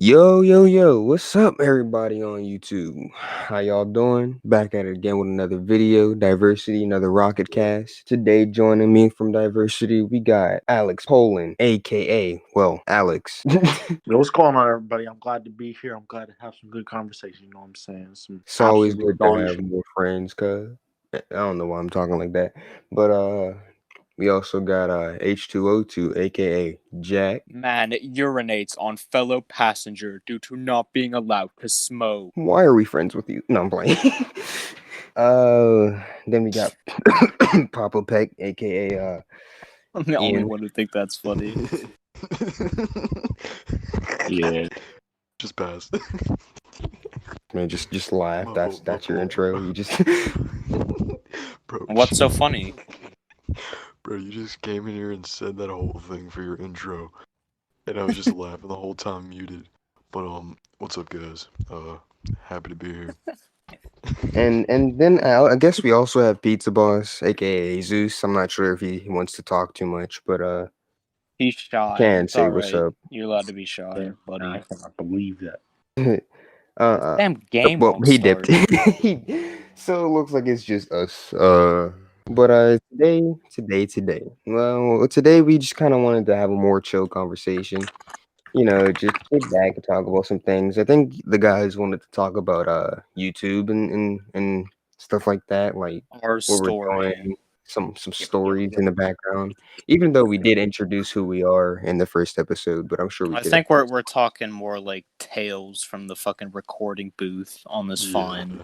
Yo, yo, yo, what's up, everybody on YouTube? How y'all doing? Back at it again with another video, Diversity, another Rocket Cast. Today, joining me from Diversity, we got Alex Poland, aka, well, Alex. Yo, what's going on, everybody? I'm glad to be here. I'm glad to have some good conversation. You know what I'm saying? Some It's always absolute good to knowledge. have more friends, cuz I don't know why I'm talking like that. But we also got H2O2, aka Jack. Man urinates on fellow passenger due to not being allowed to smoke. Why are we friends with you? No, I'm playing. Then we got Papa Peck, aka I'm the only Ian. one who think that's funny. Yeah. Just pass. Man, just laugh. That's your intro. You just Bro, What's so funny? bro, you just came in here and said that whole thing for your intro. And I was just laughing the whole time muted. But what's up guys? Happy to be here. and then I guess we also have Pizza Boss, aka Zeus. I'm not sure if he wants to talk too much, but He's shy. can It's say what's alright. up. You're allowed to be shy, buddy. I cannot believe that. Damn game Well, won't he start. dipped. So it looks like it's just us. But today. Well, today we just kind of wanted to have a more chill conversation. You know, just sit back and talk about some things. I think the guys wanted to talk about YouTube and stuff like that, like Our what we're story. doing, some stories in the background. Even though we did introduce who we are in the first episode, but I'm sure we I could. think we're talking more like tales from the fucking recording booth on this fine.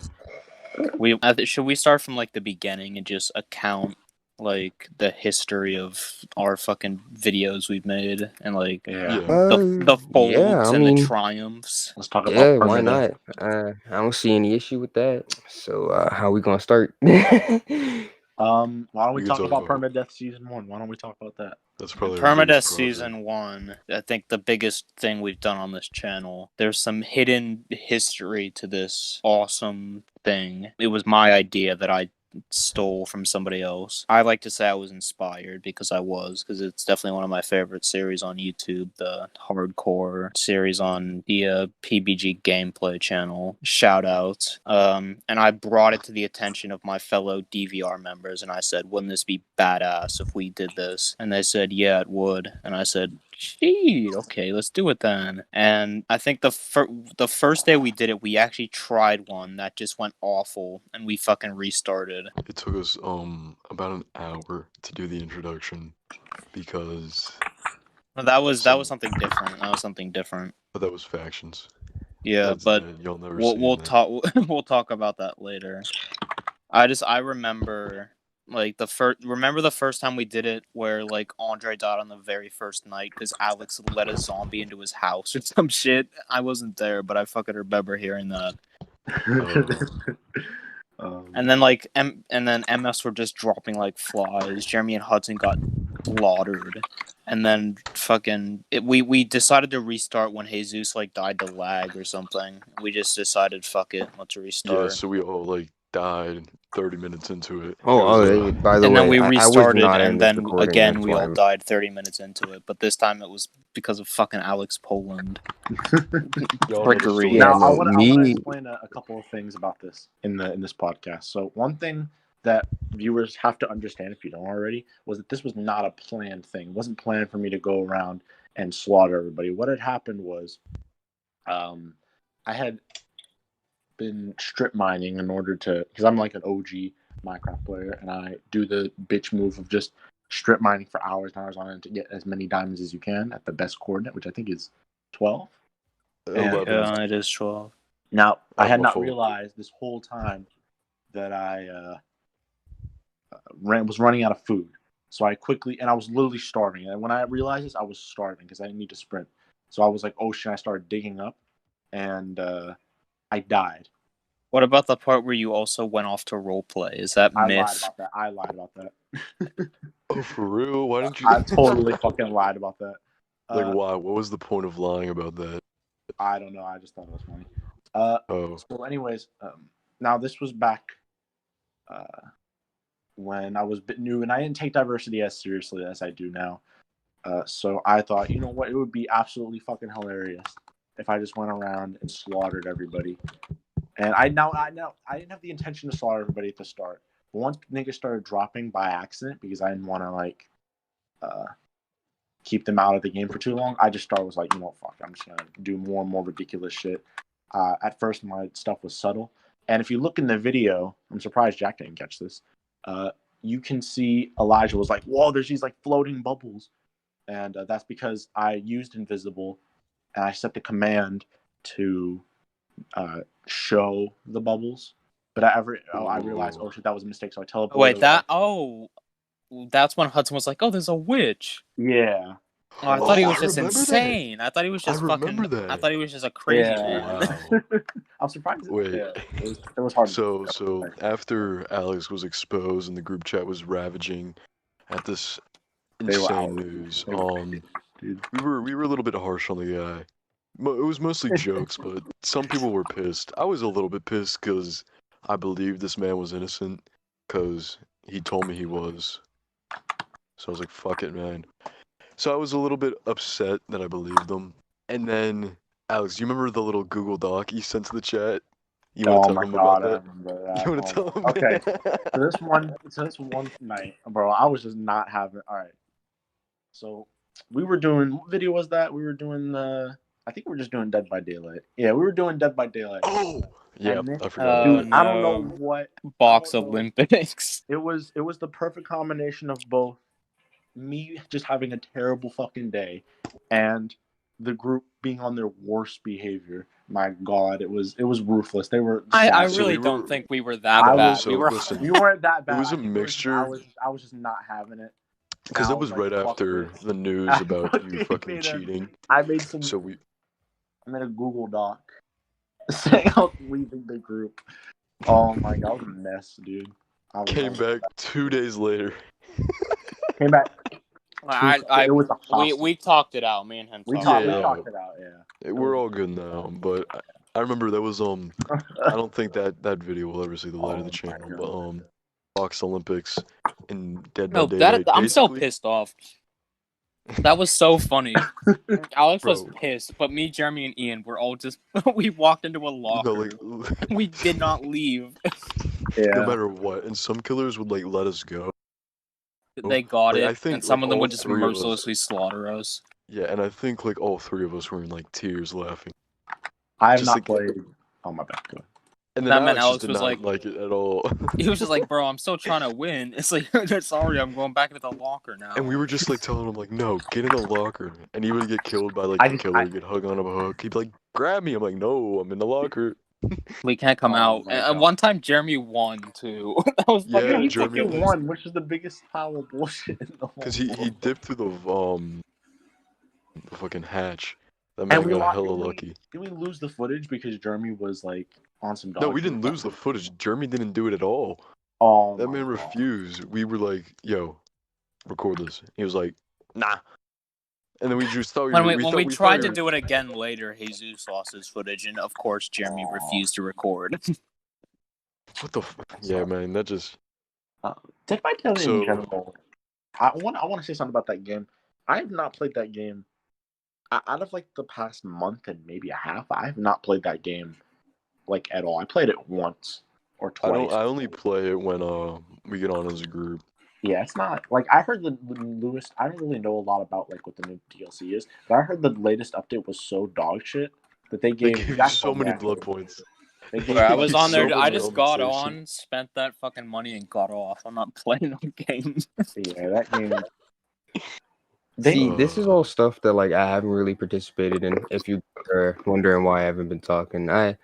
Should we start from like the beginning and just account like the history of our fucking videos we've made and like the Yeah, faults I and the mean, triumphs. Let's talk yeah, about why permadeath. not? I don't see any issue with that. So, how we gonna start? Why don't we We can talk talk about about- permadeath season 1? Why don't we talk about that? That's probably our Permadeath biggest project. Season 1, I think the biggest thing we've done on this channel. There's some hidden history to this awesome thing. It was my idea that I stole from somebody else. I like to say I was inspired because because it's definitely one of my favorite series on YouTube, the hardcore series on the PBG gameplay channel. Shout out. And I brought it to the attention of my fellow DVR members and I said, wouldn't this be badass if we did this? And they said, yeah, it would. And I said, gee, okay, let's do it then. And I think the first day we did it, we actually tried one that just went awful, and we fucking restarted. It took us about an hour to do the introduction because That was something different. but that was factions. Yeah, That's but you'll never we'll see talk. We'll talk about that later. I remember like remember the first time we did it where like Andre died on the very first night because Alex let a zombie into his house or some shit. I wasn't there, but I fucking remember hearing that. And then like and then MS were just dropping like flies. Jeremy and Hudson got slaughtered. And then we decided to restart when Jesus like died to lag or something. We just decided fuck it, let's restart. Yeah, so we all like died 30 minutes into it. Oh, by the and way, then we I was restarted, not in and this then recording, again that's we why all died 30 minutes into it. But this time it was because of fucking Alex Poland. Trickery. Yeah, Now, no, I want to me. explain a couple of things about this in this podcast. So, one thing that viewers have to understand, if you don't already, was that this was not a planned thing. It wasn't planned for me to go around and slaughter everybody. What had happened was, I had been strip mining in order to, because I'm like an OG Minecraft player, and I do the bitch move of just strip mining for hours and hours on end to get as many diamonds as you can at the best coordinate, which I think is 12. 11. Yeah, it is 12. Now, I had my not fault. realized this whole time that I was running out of food. So I quickly, and I was literally starving. And when I realized this, I was starving because I didn't need to sprint. So I was like, oh shit, I started digging up, and I died. What about the part where you also went off to roleplay? Is that I myth? lied about that. Oh, for real? Why didn't you? I totally fucking lied about that. Like, why? What was the point of lying about that? I don't know. I just thought it was funny. So, anyways, now this was back when I was a bit new, and I didn't take diversity as seriously as I do now. So I thought, you know what, it would be absolutely fucking hilarious if I just went around and slaughtered everybody. And I didn't have the intention to slaughter everybody at the start. But once niggas started dropping by accident because I didn't want to like keep them out of the game for too long, I just started was like, fuck, I'm just gonna do more and more ridiculous shit. At first, my stuff was subtle, and if you look in the video, I'm surprised Jack didn't catch this. You can see Elijah was like, "Whoa, there's these like floating bubbles," and that's because I used invisible, and I set the command to show the bubbles. But I realized, oh shit, that was a mistake, so I teleported. That's when Hudson was like, "Oh, there's a witch." Yeah. Oh, I thought he was just remember insane. that. I thought he was just I fucking. remember that. I thought he was just a crazy man. Wow. I'm surprised. Wait. Yeah, it was hard. So after Alex was exposed and the group chat was ravaging at this insane news, Dude. we were a little bit harsh on the guy. It was mostly jokes, but some people were pissed. I was a little bit pissed because I believed this man was innocent because he told me he was. So I was like, fuck it, man. So I was a little bit upset that I believed him. And then, Alex, you remember the little Google Doc you sent to the chat? You want to tell them about that? I remember that. You want to tell them? Okay. So this one night, bro, I was just not having. All right. So we were doing. What video was that? We were doing I think we were just doing Dead by Daylight. Yeah, we were doing Dead by Daylight. Oh, yeah, Then, I forgot. dude, no. I don't know what Box Olympics. It was the perfect combination of both me just having a terrible fucking day and the group being on their worst behavior. My God, it was ruthless. They were. I So really we don't were- think we were that bad. So we were. listen, We weren't that bad. It was a I think mixture. I was just not having it. because I that was like, right fuck after this. the news I about you fucking made cheating. I made some. So we I made a Google Doc saying I was leaving the group. Oh my God, I was a mess, dude. came back 2 days later. Came back. It was a we talked it out. Me and him. We talked Yeah, talked it out. it out. Yeah. We're all good now, but I remember that was I don't think that video will ever see the light of the channel, but Box Olympics in Dead by No, Daylight. I'm so basically- pissed off. That was so funny. Alex was Bro. pissed, but me, Jeremy, and Ian were all just. We walked into a locker. No, We did not leave. no matter what, and some killers would like let us go. They got Like, it, I think, and some like, of them all would just three of us- mercilessly slaughter us. Yeah, and I think like all three of us were in like tears laughing. I have Just not like- played. Oh my bad. Go ahead. And That then meant Alex just Alex did was not like- like it at all. He was just like, "Bro, I'm still trying to win." It's like, sorry, I'm going back into the locker now. And we were just like telling him like, no, get in the locker. And he would get killed by like I the just- killer, I- get hung on a hook. He'd be like, grab me. I'm like, no, I'm in the locker. We can't come Oh out. my And God. one time, Jeremy won too. That was Yeah, fucking. he Jeremy fucking was- won, which is the biggest pile of bullshit in the whole Because he world. dipped through the fucking hatch. That man And we got lost. hella lucky. Did we lose the footage because Jeremy was like on some dog No, we shit? didn't lose the footage. Jeremy didn't do it at all. Oh, That my man God. refused. We were like, yo, record this. He was like, nah. And then we just thought When we we tried to do it again later, Jesus lost his footage, and of course, Jeremy refused to record. What the yeah, man, that just... Dead by Daylight So- in general. I want to say something about that game. I have not played that game out of like the past month and maybe a half. I have not played that game like at all. I played it once or twice. I only play it when we get on as a group. Yeah, it's not like I heard the newest. I don't really know a lot about like what the new DLC is, but I heard the latest update was so dog shit that they They gave gave you Jack so many Black- blood points. They gave Bro, I was on there. So I much just got compensation. on, spent that fucking money, and got off. I'm not playing no games. Yeah, that game. See, this is all stuff that like I haven't really participated in. If you are wondering why I haven't been talking, I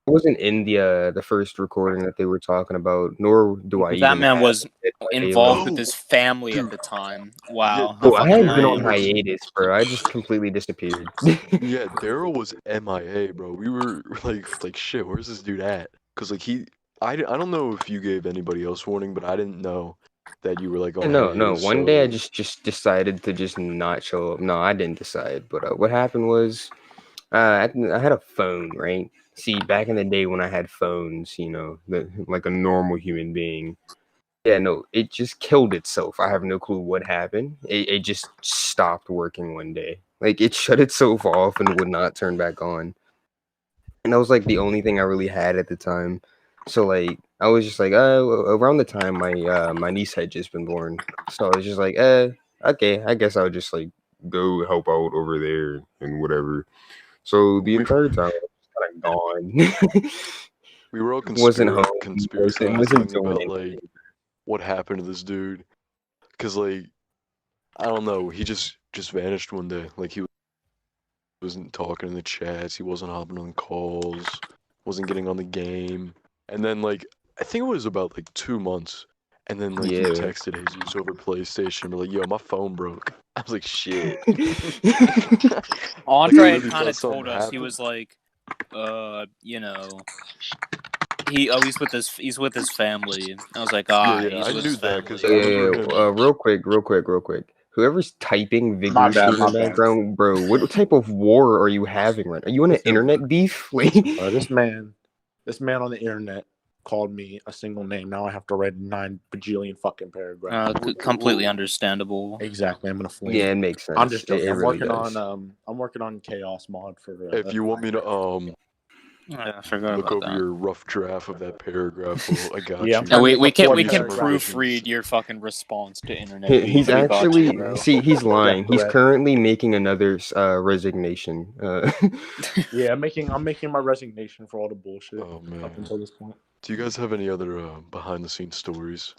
wasn't in the first recording that they were talking about, nor do I. That even man have was Dead by involved Daylight. with his family Dude. at the time. Wow. Yeah, Oh, I fucking hadn't been on lame. hiatus, bro. I just completely disappeared. Yeah, Daryl was MIA, bro. We were like shit. Where's this dude at? Cause like I don't know if you gave anybody else warning, but I didn't know that you were like on No. hiatus, One day I so- just decided to just not show up. No, I didn't decide. But what happened was, I had a phone, right? See, back in the day when I had phones, you know, like a normal human being. Yeah, no, it just killed itself. I have no clue what happened. It just stopped working one day. Like it shut itself off and would not turn back on. And that was like the only thing I really had at the time. So like I was just like, around the time my niece had just been born. So I was just like, okay, I guess I'll just like go help out over there and whatever. So the We entire time I was kind of gone. we were all Wasn't home. Wasn't conspiracizing doing about anything. like what happened to this dude, cause like I don't know, he just vanished one day. Like he wasn't talking in the chats, he wasn't hopping on calls, wasn't getting on the game, and then like I think it was about like 2 months, and then like he Yeah. texted Jesus over PlayStation, like, "Yo, my phone broke." I was like, "Shit." Andre really had kind thought of something told us, he happened? was like, you know, he's with his family. I was like, Yeah, he's I with knew his that, 'cause family. I Yeah, remember yeah. him. Real quick. Whoever's typing My bad, vigorously in my the bad. background, bro, what type of war are you having right now? Are you in an Listen, internet beef? Like, This man on the internet called me a single name. Now I have to write 9 bajillion fucking paragraphs. Completely understable. Exactly, I'm gonna flame. yeah, it makes sense. I'm just joking. It I'm really working does. on I'm working on chaos mod for. If you want me to Yeah, I forgot look about over that. your rough draft of that paragraph, well, I got Yeah, I'm you. trying to make we a can 40 proofread paragraph. your fucking response to internet beef. He's We got you, actually bro. he's lying. He's thread. currently making another resignation. Yeah, I'm making my resignation for all the bullshit Oh up man. until this point. Do you guys have any other behind the scenes stories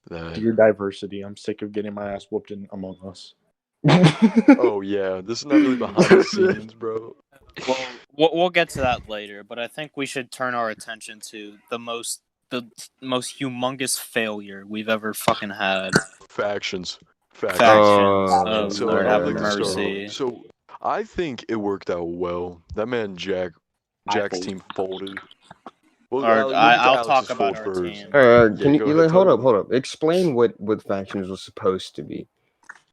that Dear diversity, I'm sick of getting my ass whooped in Among Us. Oh yeah, this is not really behind the scenes, bro. Well, we'll get to that later, but I think we should turn our attention to the most humongous failure we've ever fucking had. Factions. Factions. Oh, Oh So Lord, I have would like to start mercy. off. So I think it worked out well. That man Jack's team folded. Well, we'll get to I'll Alex's talk about fold our first. team. Yeah, can go you ahead, hold Tyler. up? Explain what factions was supposed to be.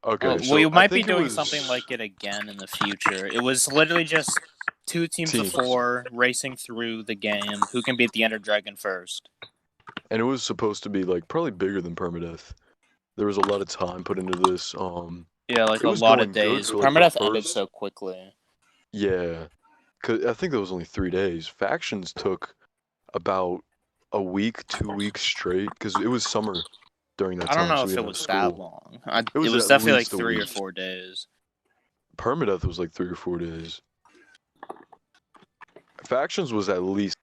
Okay, Well, so you I might be think it doing was something like it again in the future. It was literally just 2 teams of Teams. 4 racing through the game. Who can beat the Ender Dragon first? And it was supposed to be like probably bigger than permadeath. There was a lot of time put into this. Yeah, like It a was lot of going good days. for like the Permadeath ended first. so quickly. Yeah, 'cause I think that was only 3 days. Factions took about a week, 2 weeks straight, because it was summer during that I don't time, know so we if it didn't have was that school. long. It It was was at definitely like least a 3 or week. 4 days. Permadeath was like 3 or 4 days. Factions was at least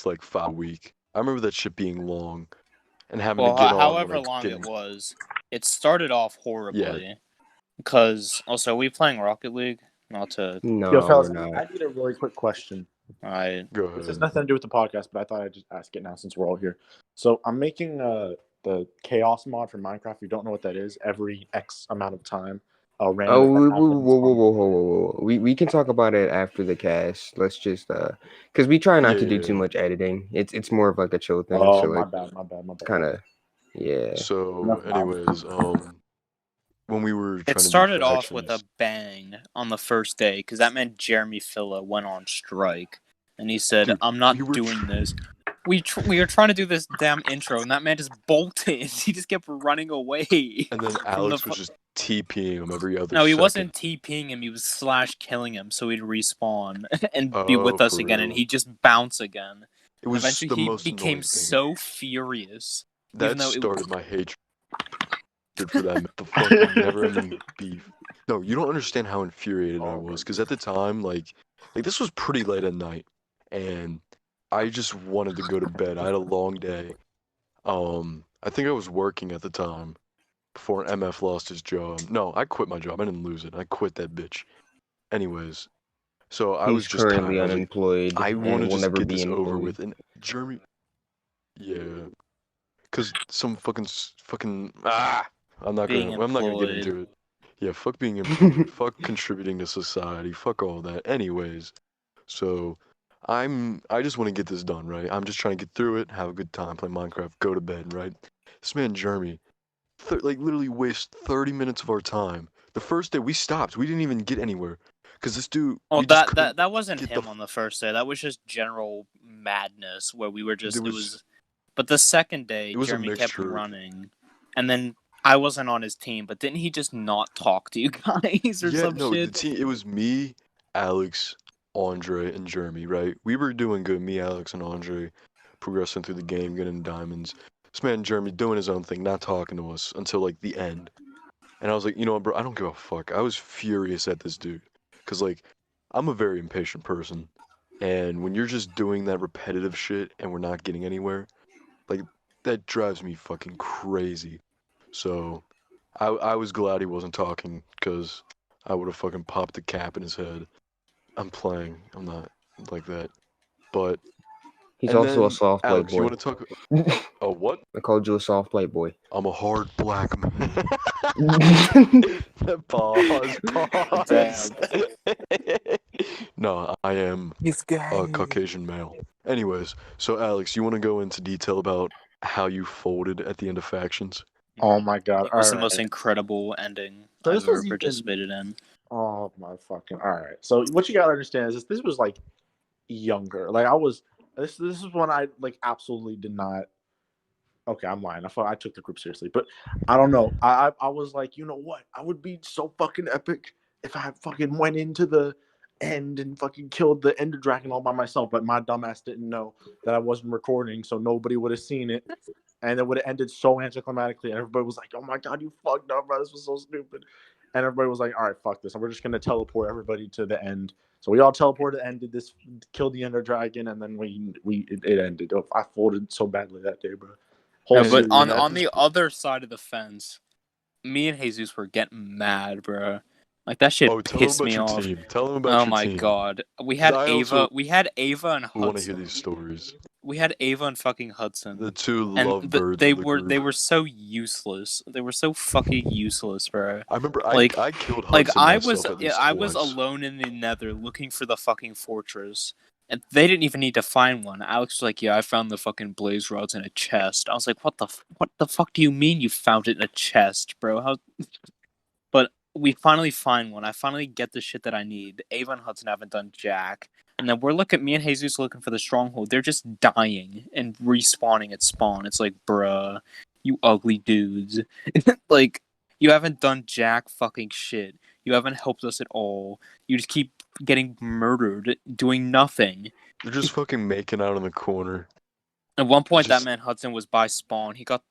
like 5 week. I remember that shit being long and having to Well, get on when however I long it didn't. was, it started off horribly. Because also, are we playing Rocket League? Not to. No, Yo, we're fellas, not. I need a really quick question. Go This has ahead. nothing to do with the podcast, but I thought I'd just ask it now since we're all here. So I'm making the chaos mod for Minecraft. If you don't know what that is, every X amount of time, a random Oh, event happens. whoa. We can talk about it after the cast. Let's just because we try not to do too Yeah. much editing. It's more of like a chill thing. Oh, So my like bad. kind of yeah. So, Enough anyways, when we were It trying to do started off with a factions, bang on the first day, because that meant Jeremy Filla went on strike. And he said, dude, I'm not we were doing this. We were trying to do this damn intro, and that man just bolted. He just kept running away. and then from Alex the was just TPing him every other No, he second. wasn't TPing him. He was slash killing him, so he'd respawn and be Oh, with us for again, and real? he'd just bounce again. It was Eventually, the he most became annoying thing. so furious. That even though started my hatred for that. The fucking never-ending beef. No, you don't understand how infuriated I was, because at the time, like this was pretty late at night, and I just wanted to go to bed. I had a long day. I think I was working at the time before MF lost his job. No, I quit my job. I didn't lose it. I quit that bitch. Anyways, so I was He's just tired. currently I was like, unemployed I want to and will just never get be this over employed. with. And Jeremy, yeah, because some fucking I'm not gonna get into it. Yeah, fuck being employed. Fuck contributing to society. Fuck all that. Anyways, so I just want to get this done, right? I'm just trying to get through it, have a good time, play Minecraft, go to bed, right? This man Jeremy, like literally waste 30 minutes of our time. The first day we stopped, we didn't even get anywhere, cause this dude. Well, we just couldn't that wasn't get him on the first day. That was just general madness where we were just. There It was. But the second day, It was a Jeremy kept mixture. running, and then I wasn't on his team, but didn't he just not talk to you guys or Yeah, some no, the shit? team. It was me, Alex, Andre, and Jeremy. Right? We were doing good. Me, Alex, and Andre, progressing through the game, getting diamonds. This man Jeremy doing his own thing, not talking to us until like the end. And I was like, you know what, bro? I don't give a fuck. I was furious at this dude, cause like, I'm a very impatient person, and when you're just doing that repetitive shit and we're not getting anywhere, like that drives me fucking crazy. So I was glad he wasn't talking, cause I would have fucking popped a cap in his head. I'm playing. I'm not like that. But He's and also a then soft Alex, you playboy. want to talk? Oh, what? I called you a soft playboy. I'm a hard black man. He's Pause. Pause. Damn. No, I am He's a gay. Caucasian male. Anyways, so Alex, you want to go into detail about how you folded at the end of factions? Oh my god! It was the All most right. incredible ending So I've this was ever even. participated in. Oh my fucking! All right. So what you gotta understand is this was like younger. Like I was. This is when I like absolutely did not. Okay, I'm lying. I took the group seriously, but I don't know. I was like, you know what? I would be so fucking epic if I fucking went into the end and fucking killed the Ender Dragon all by myself. But my dumbass didn't know that I wasn't recording, so nobody would have seen it, and it would have ended so anticlimactically. And everybody was like, "Oh my god, you fucked up, bro! This was so stupid." And everybody was like, "All right, fuck this, and we're just gonna teleport everybody to the end." So we all teleported, ended this, killed the Ender Dragon, and then it ended. I folded so badly that day, bro. Yeah, And but then on the other side of the fence, me and Jesus were getting mad, bro. Like that shit Oh, tell them pissed about me your off. team. Tell them about Oh your my team. god, we 'Cause had I Ava. also We had Ava and want to hear Hudson. these stories. We had Ava and fucking Hudson. The two And lovebirds they of the were group. so useless. They were so fucking useless, bro. I remember Like I killed like Hudson myself at least I was twice. alone in the Nether looking for the fucking fortress. And they didn't even need to find one. Alex was like, "Yeah, I found the fucking blaze rods in a chest." I was like, "What the fuck do you mean you found it in a chest, bro? How?" But we finally find one. I finally get the shit that I need. Ava and Hudson haven't done jack. And then me and Jesus looking for the stronghold. They're just dying and respawning at spawn. It's like, bruh, you ugly dudes. Like, you haven't done jack fucking shit. You haven't helped us at all. You just keep getting murdered, doing nothing. They're just fucking making out in the corner. At one point, Just- that man Hudson was by spawn. He got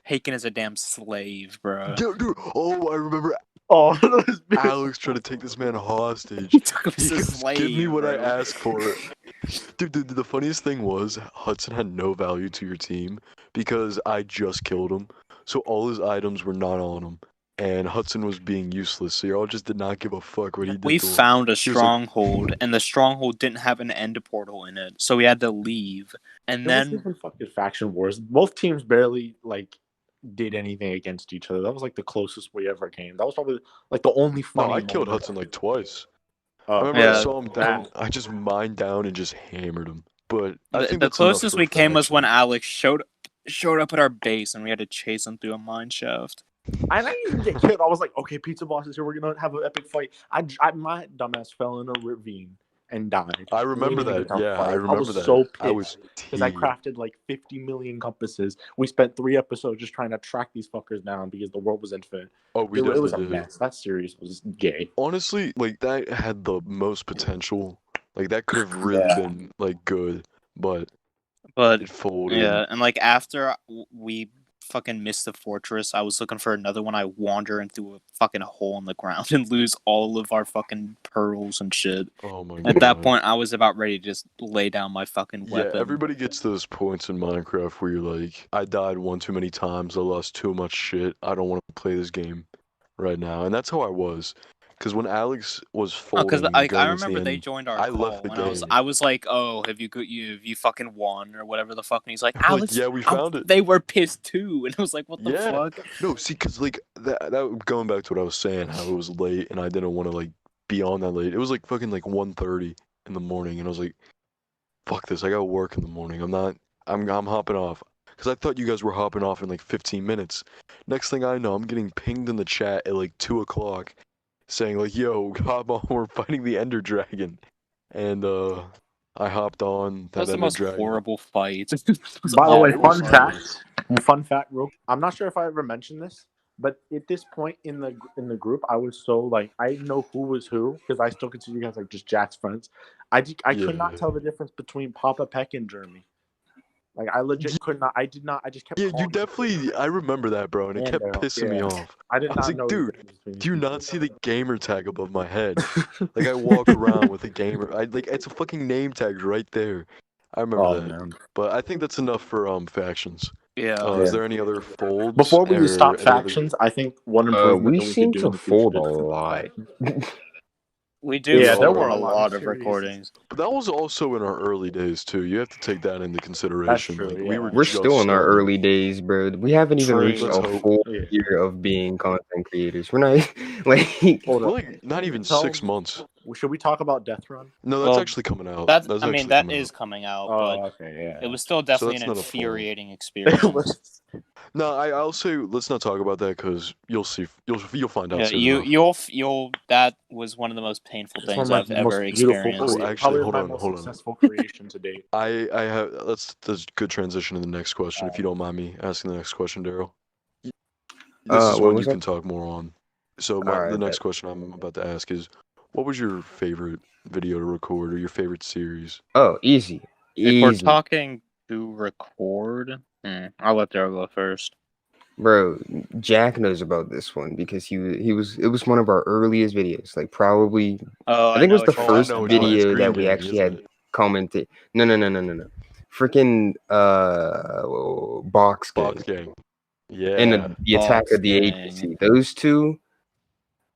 taken as a damn slave, bruh. Dude, oh, I remember Oh, those bitches. Alex trying to take this man hostage. He took him He as a goes, slave, "Give me what I bro." asked for." Dude, the funniest thing was Hudson had no value to your team because I just killed him, so all his items were not on him, and Hudson was being useless. So y'all just did not give a fuck what he did. We to him. found a He was like- stronghold, and the stronghold didn't have an end portal in it, so we had to leave. And It then was even fucking faction wars. Both teams barely like did anything against each other. That was like the closest we ever came. That was probably like the only funny. No, I killed moment. Hudson like twice. Oh, I remember Yeah. I saw him down. I just mined down and just hammered him. But I think the that's enough closest for we came was when faction. Alex showed up at our base, and we had to chase him through a mine shaft. I didn't even get killed. I was like, okay, Pizza Boss is here. We're gonna have an epic fight. My dumbass fell in a ravine and died. I remember We didn't that. get to Yeah, fight. I remember was that. so I was pissed because I tea. crafted like 50 million compasses. We spent 3 episodes just trying to track these fuckers down because the world was infinite. Oh, we It was a definitely did. mess. That series was gay. Honestly, like that had the most potential. Like that could have really Yeah. been like good, but But it folded. yeah, and like after we fucking missed the fortress, I was looking for another one. I wander into a fucking hole in the ground and lose all of our fucking pearls and shit. Oh my god. At that point, I was about ready to just lay down my fucking Yeah, weapon. everybody gets those points in Minecraft where you're like, I died one too many times, I lost too much shit, I don't want to play this game right now. And that's how I was. Because when Alex was Oh, because folding I going into remember the they end, joined our I call, left the and game. I was like, "Oh, have you fucking won or whatever the fuck?" And he's like, Like, "Alex, yeah, we found it. They were pissed too," and I was like, "What the Yeah. fuck?" No, see, because like that going back to what I was saying, how it was late and I didn't want to like be on that late. It was like fucking like 1:30 in the morning, and I was like, fuck this, I got work in the morning. I'm hopping off. Because I thought you guys were hopping off in like 15 minutes. Next thing I know, I'm getting pinged in the chat at like 2 o'clock saying like, yo, hop on, we're fighting the Ender Dragon. And I hopped on That was the Ender most Dragon. horrible fight. By the way, it was fun horrible. fact, real. I'm not sure if I ever mentioned this, But at this point in the group, I was so like I know who was who because I still consider you guys like just Jack's friends. I could not Yeah. tell the difference between Papa Peck and Jeremy. Like I legit could not. I did not. I just kept. Yeah, you calling definitely. I remember that, bro, and it and kept Daryl. pissing me Yeah. off. I did I was not like, know the dude, difference between do you these not see the gamer tag above my head? Like I walk around with a gamer. I like it's a fucking name tag right there. I remember Oh that. man. But I think that's enough for factions. Yeah. Is Yeah. there any other folds Before we or stop any other? factions, I think one improvement We that we could seem do in to the future fold a is lot. We do Yeah, there fold were a a lot of lot of series. recordings. But that was also in our early days too. You have to take that into consideration. true, Like we yeah. were We're just still in our starting. early days, bro. We haven't even True. reached Let's a hope. full Yeah. year of being content creators. We're not like Hold We're up. like not even Tell- 6 months. Should we talk about Death Run? No, that's Well, actually coming out. That's That's I mean actually that coming is out. coming out, Oh, but okay, yeah. it was still So definitely that's an not a fold. infuriating It experience. was. No, I'll say let's not talk about that because you'll see. You'll find out Yeah, soon enough. you'll that was one of the most painful It's one things of my I've ever most beautiful. experienced. Oh, actually, probably hold my on, most hold on. successful creation to date. I have that's a good transition to the next question. If you don't mind me asking the next question, Daryl. This is what one was you that? can talk more on. So All the right, next question I'm about to ask is, what was your favorite video to record or your favorite series? Oh, easy. If we're Easy. talking to record, I'll let Daryl go first. Bro, Jack knows about this one because it was one of our earliest videos. Like probably Oh, I think it was know the what you're first talking which one. about. It's video Green that we Gang, actually isn't had it? commented. No. Freaking Box Box Gang Gang. Yeah. and the Attack Box of the Gang. Agency. Those two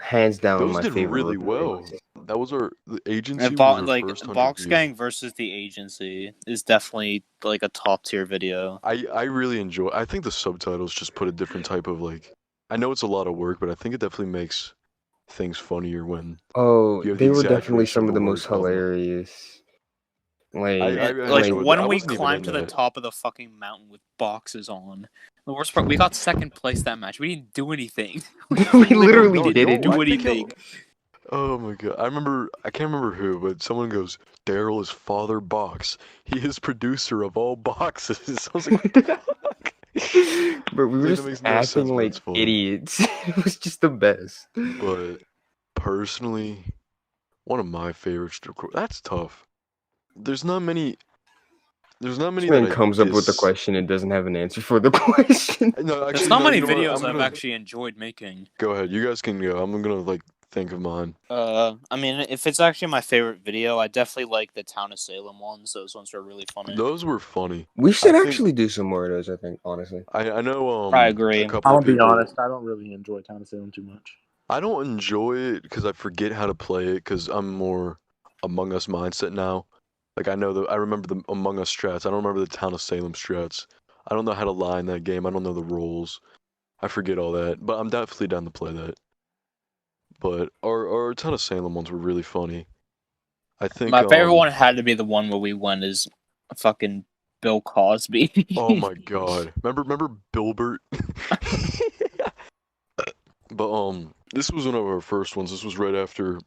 hands down Those my did favorite really well. recordings. That was the agency And was our like first 100 Box views. Gang versus the Agency is definitely like a top tier video. I really enjoy. I think the subtitles just put a different type of like. I know it's a lot of work, but I think it definitely makes things funnier when Oh, you have the they were definitely exaggeration some of of the the most word coming. hilarious. Like, I Like enjoyed that. when I we wasn't even climbed in to the that. top of the fucking mountain with boxes on. The worst part, we got second place that match. We didn't do anything. we literally literally No, didn't. do I think anything. Oh my god! I can't remember who, but someone goes, "Daryl is Father Box. He is producer of all boxes." I was like, "What the fuck?" But we It's were like, that just makes no sense, acting but like it's funny. idiots. It was just the best. But personally, one of my favorites to record. That's tough. There's not many. There's not This many that man I comes up with the question and doesn't have an answer for the question. No, There's actually, not no. many You know what? videos I'm I've gonna actually enjoyed making. go ahead. You guys can go. I'm gonna like think of mine. I mean, if it's actually my favorite video, I definitely like the Town of Salem ones. Those ones are really funny. Those were funny. We should I think- actually do some more of those, I think, honestly. I know. I agree. A couple I'll of be people. honest. I don't really enjoy Town of Salem too much. I don't enjoy it because I forget how to play it because I'm more Among Us mindset now. Like I remember the Among Us strats. I don't remember the Town of Salem strats. I don't know how to lie in that game. I don't know the roles. I forget all that. But I'm definitely down to play that. But our Town of Salem ones were really funny. I think My favorite one had to be the one where we went as fucking Bill Cosby. Oh my god. Remember Bilbert? But this was one of our first ones. This was right after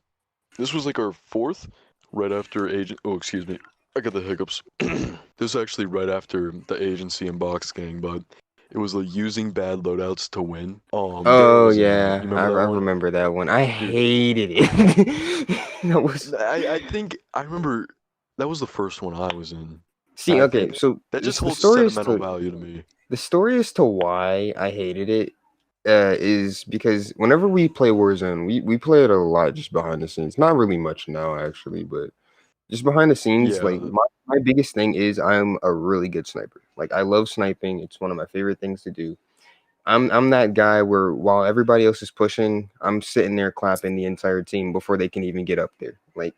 this was like our fourth, right after excuse me. I got the hiccups. This was actually right after the agency and Box Gang, but it was like using bad loadouts to win. Daryl Oh was in that. yeah, You remember I that one? remember that one. I hated it. That was. I think I remember that was the first one I was in. See, I okay, think so that just the holds story is sentimental to value to me. the story as to why I hated it is because whenever we play Warzone, we play it a lot just behind the scenes. Not really much now, actually, but just behind the scenes. Yeah. Like my biggest thing is I'm a really good sniper. Like I love sniping. It's one of my favorite things to do. I'm that guy where while everybody else is pushing, I'm sitting there clapping the entire team before they can even get up there. Like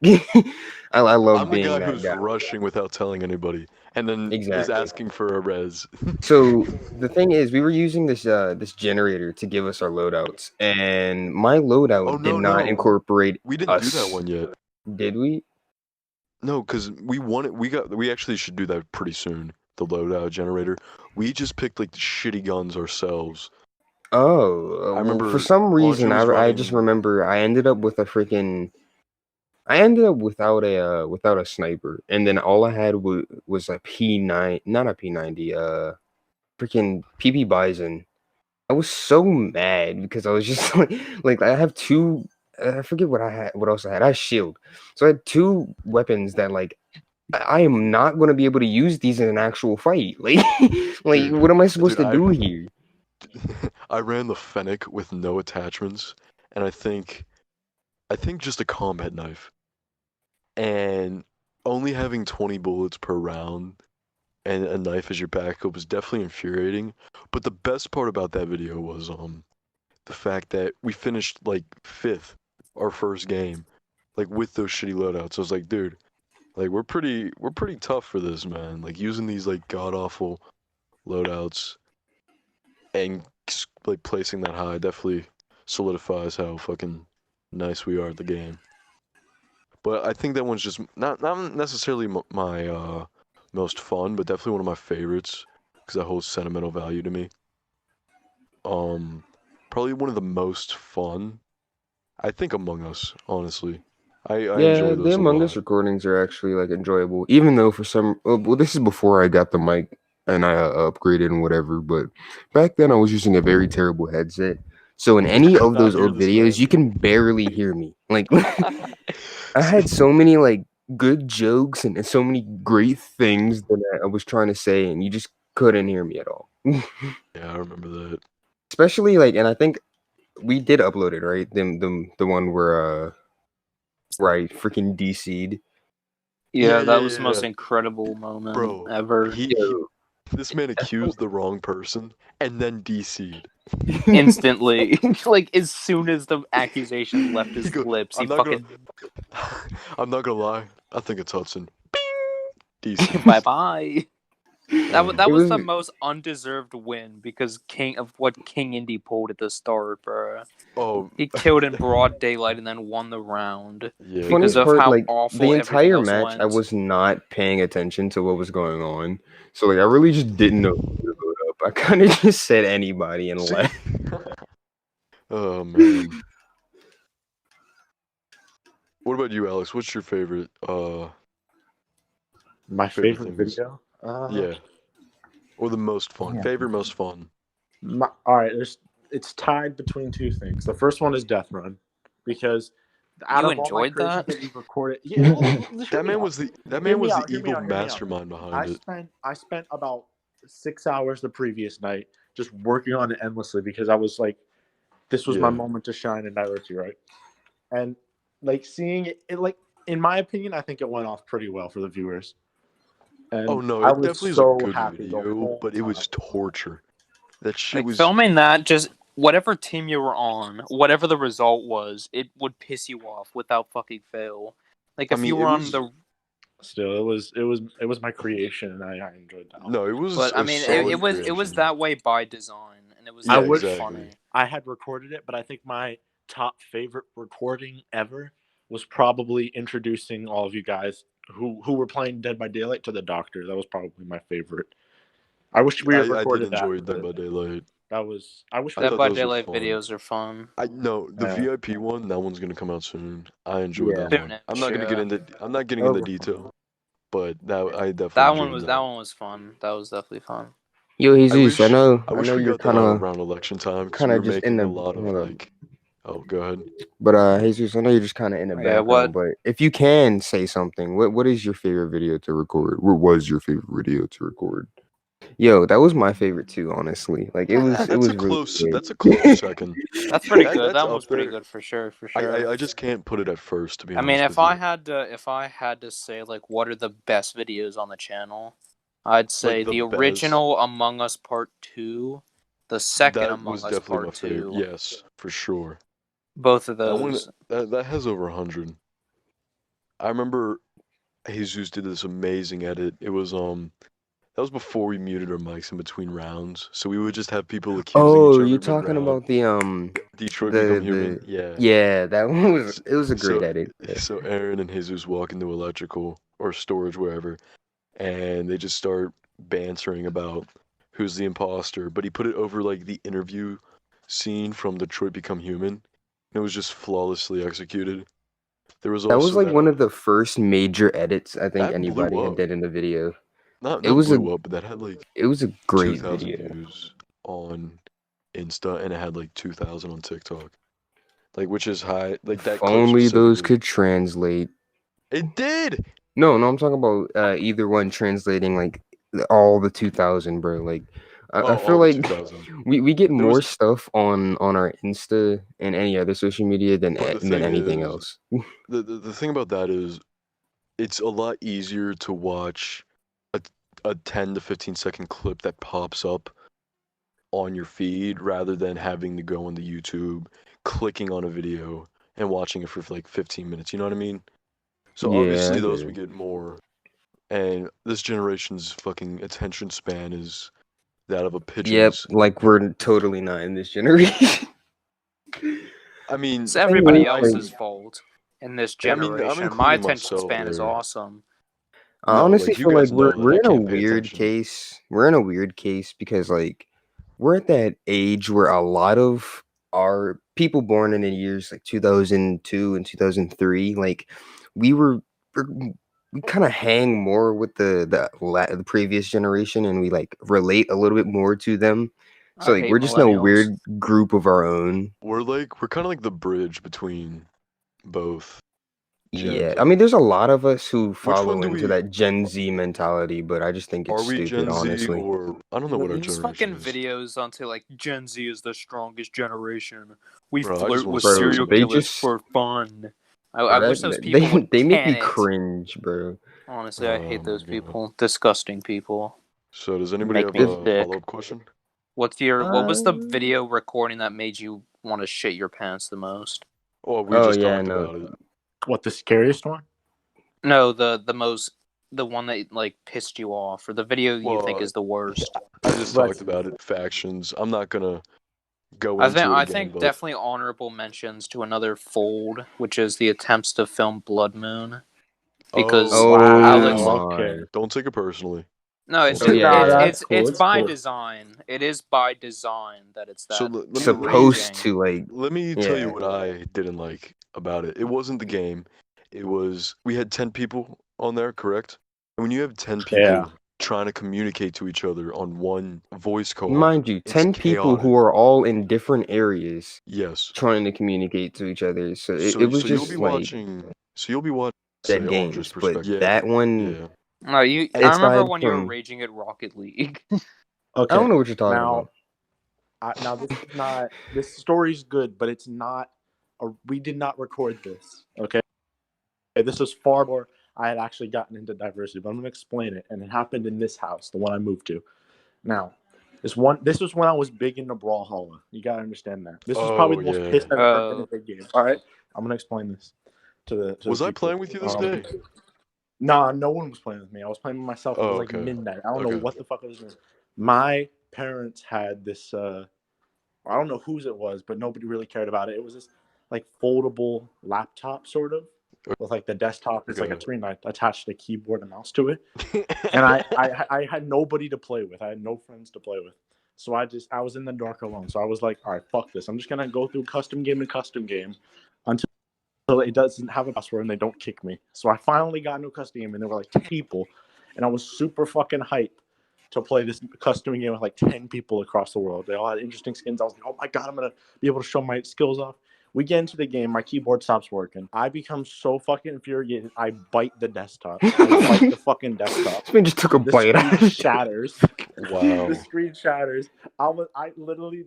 I love I'm the being guy that who's guy. rushing without telling anybody, and then is Exactly. asking for a res. So the thing is, we were using this generator to give us our loadouts, and my loadout Oh, did no, not no. incorporate We didn't do that us. one yet. Did we? No, because we won it. We actually should do that pretty soon. The loadout generator. We just picked like the shitty guns ourselves. Oh, I well, remember for some reason, Andre was I just running- remember I ended up with a freaking. I ended up without a sniper, and then all I had was a P9, not a P90, freaking PP Bison, I was so mad because I was just like I have two. I forget what I had. What else I had? I had shield. So I had two weapons that like I am not going to be able to use these in an actual fight. Like Dude, what am I supposed dude, to do here? I ran the Fennec with no attachments, and I think just a combat knife, and only having 20 bullets per round and a knife as your backup was definitely infuriating. But the best part about that video was the fact that we finished like fifth our first game, like with those shitty loadouts. I was like, dude, like we're pretty tough for this, man. Like using these like god awful loadouts and like placing that high definitely solidifies how fucking nice we are at the game. But I think that one's just not necessarily my most fun, but definitely one of my favorites because that holds sentimental value to me. Um, Probably one of the most fun. I think Among Us, honestly. I Yeah, enjoy the those a Among Us lot. recordings are actually like enjoyable, even though for some. Well, this is before I got the mic and I upgraded and whatever. But back then, I was using a very terrible headset. So in I any could of not those hear old this videos, man. you can barely hear me. Like I See, had so many like good jokes and so many great things that I was trying to say, and you just couldn't hear me at all. yeah, I remember that. Especially like, and I think we did upload it, right? The one where I freaking DC'd. Yeah, Yeah, yeah, that was the yeah, most yeah. incredible moment Bro, ever. he this man accused the wrong person and then DC'd. Instantly, like as soon as the accusation left He his goes, lips, he I'm not gonna fucking I'm not gonna lie, I think it's Hudson. DC. bye bye. That It was was the most undeserved win because King of what King Indy pulled at the start, bro. Oh, He killed in broad daylight and then won the round yeah, because funniest of dude. part, how like the awful everything entire else match, I went. was not paying attention to what was going on. So like I really just didn't know who to vote up. I kind of just said anybody and See? left. Oh man. What about you, Alex? What's your favorite My favorite favorite things? video. Yeah. Or the most fun. Man. Favorite most fun. All right, it's tied between two things. The first one is Death Run, because out You of all my enjoyed crazy that? that we've recorded, yeah, well, hear That me man out. was the that Hear man me was the out. Hear me evil out. Hear me out. mastermind I behind it. spent I spent about 6 hours the previous night just working on it endlessly because I was like, this was my Yeah. moment to shine in Daiichi, right? And like seeing it, like in my opinion, I think it went off pretty well for the viewers. Oh And no, I it was definitely is a so good happy the video, whole but it time. was torture. That shit Like was filming that, just whatever team you were on, whatever the result was, it would piss you off without fucking fail. Like I if you mean, it were on was the, Still, it was my creation, and I enjoyed that. no, it was but I a mean, it, solid it was it was creation. that way by design, and it was I Yeah, that way wish exactly. funny. I had recorded it, but I think my top favorite recording ever was probably introducing all of you guys who were playing Dead by Daylight to the Doctor. That was probably my favorite. I wish we had I did recorded that. enjoy Dead by Daylight. That was. I wish we I had Dead thought by those were Daylight fun. videos are fun. I no, the recorded. VIP one, that one's gonna come out soon. I enjoyed Yeah, that one. I'm Soonish, not gonna get yeah. into I'm not getting those into were fun. detail, but that I definitely That enjoyed that that. one was fun. That was definitely fun. Yo, I Jesus, wish I I wish know we you're got that out around election time because we were just in making a the lot of hold up. like. Oh, go ahead. But Jesus, I know you're just kind of in the Yeah, what? background. But if you can say something, what is your favorite video to record? What was your favorite video to record? Yo, that was my favorite too, honestly. Like it That's a was really close. good. That's a close second. That's pretty good. That's That one was up pretty there. good for sure, for I, sure. I just can't put it at first to be I mean, honest with you. if I had to say like what are the best videos on the channel, I'd say Like the the best. original Among Us Part 2, the second That Among was Us definitely my Part favorite. 2. Yes, for sure. Both of That one those. that has over 100. I remember Jesus did this amazing edit. It was that was before we muted our mics in between rounds, so we would just have people accusing each Oh, other you're mid talking round. about the Detroit Become Human. the Yeah. yeah, that one was S- it was a great So edit. Yeah. so Aaron and Jesus walk into electrical or storage wherever, and they just start bantering about who's the imposter. But he put it over like the interview scene from Detroit Become Human. And it was just flawlessly executed. There was That was also like that one of the first major edits I think that anybody blew had up. did in the video. Not It not was a blew up, but that had like it was a great 2,000 video. views on Insta and it had like 2,000 on TikTok. Like, which is high. Like If that clip only those specifically. could translate. It did. No, I'm talking about either one translating like all the 2000, bro. Like I Oh, feel all the like 2,000. we get There more was, stuff on our Insta and any other social media but the than thing anything is, else. the thing about that is, it's a lot easier to watch a 10 to 15-second clip that pops up on your feed rather than having to go into YouTube, clicking on a video, and watching it for like 15 minutes. You know what I mean? So Yeah, obviously I get those we it. get more. And this generation's fucking attention span is that of a Yep, pigeon's. like we're totally not in this generation. I mean, It's Thing is, everybody like, else's fault in this I mean, I'm generation. My including attention myself span is there. awesome. I No, honestly like you feel like guys know that we're I in a can't pay weird attention. case. We're in a weird case because like we're at that age where a lot of our people born in the years like 2002 and 2003, like we we kind of hang more with the previous generation and we like relate a little bit more to them. So I like hate we're just in a millennials. weird group of our own. We're kind of like the bridge between both Yeah, gens. I mean, there's a lot of us who Which one follow do into we that Gen Z mentality, but I just think it's are we stupid, Gen Z honestly. or I don't know what our These generation fucking is. videos onto like Gen Z is the strongest generation. We Bro, I just flirt want with to slap Bro, serial they somebody. killers just for fun. I bro, wish those people would they make can me it. cringe, bro. Honestly, I Oh hate my those god. people. Disgusting people. So does anybody Make have me If a sick. follow-up question? What was the uh, video recording that made you want to shit your pants the most? Oh, we oh just yeah, talked no, about it. What, the scariest one? No, the one that like pissed you off, or the video you think Well, is the worst. I just Let's talked about it. Factions. I'm not gonna go I think into it I again, think but definitely honorable mentions to another fold, which is the attempts to film Blood Moon, because oh Alex. Wow. my, Okay. don't take it personally. No, Don't it's oh take just it yeah, Nah, yeah, personally. that's cool. it's It's by cool. design. It is by design that it's So that let me supposed raging. to like, let me tell you yeah, what I didn't like about it. It wasn't the game. It was we had 10 people on there, correct? And when you have 10 Yeah. people trying to communicate to each other on one voice call, mind you, it's 10 people chaotic. who are all in different areas Yes. trying to communicate to each other. So it So was so you'll be just like watching. So you'll be watching. Say dead Andre's games, but perspective. that one Yeah. No, I remember aside when you were from raging at Rocket League. I don't Okay. know what you're talking Now, about. now this is not. This story's good, but it's not. We did not record this. Okay. This was far more. I had actually gotten into diversity, but I'm going to explain it. And it happened in this house, the one I moved to. Now, this was when I was big into Brawlhalla. You got to understand that. This was probably Oh the most yeah. pissed I've ever been in a big game. All right. I'm going to explain this to the Was I people. playing with you this day? Nah, no one was playing with me. I was playing with myself. It was Oh like okay. midnight. I don't know Okay. what the fuck I was doing. My parents had this. I don't know whose it was, but nobody really cared about it. It was this like foldable laptop, sort of, with like the desktop. It's like a Okay. screen. I attached a keyboard and mouse to it, and I had nobody to play with. I had no friends to play with, so I was in the dark alone. So I was like, all right, fuck this. I'm just gonna go through custom game to custom game until it doesn't have a password and they don't kick me. So I finally got into a custom game, and there were like 10 people, and I was super fucking hyped to play this custom game with like 10 people across the world. They all had interesting skins. I was like, oh my god, I'm gonna be able to show my skills off. We get into the game, my keyboard stops working. I become so fucking infuriated. I bite the desktop. I bite the fucking desktop. This man just took a The bite out screen of it. shatters. Wow. The screen shatters. I literally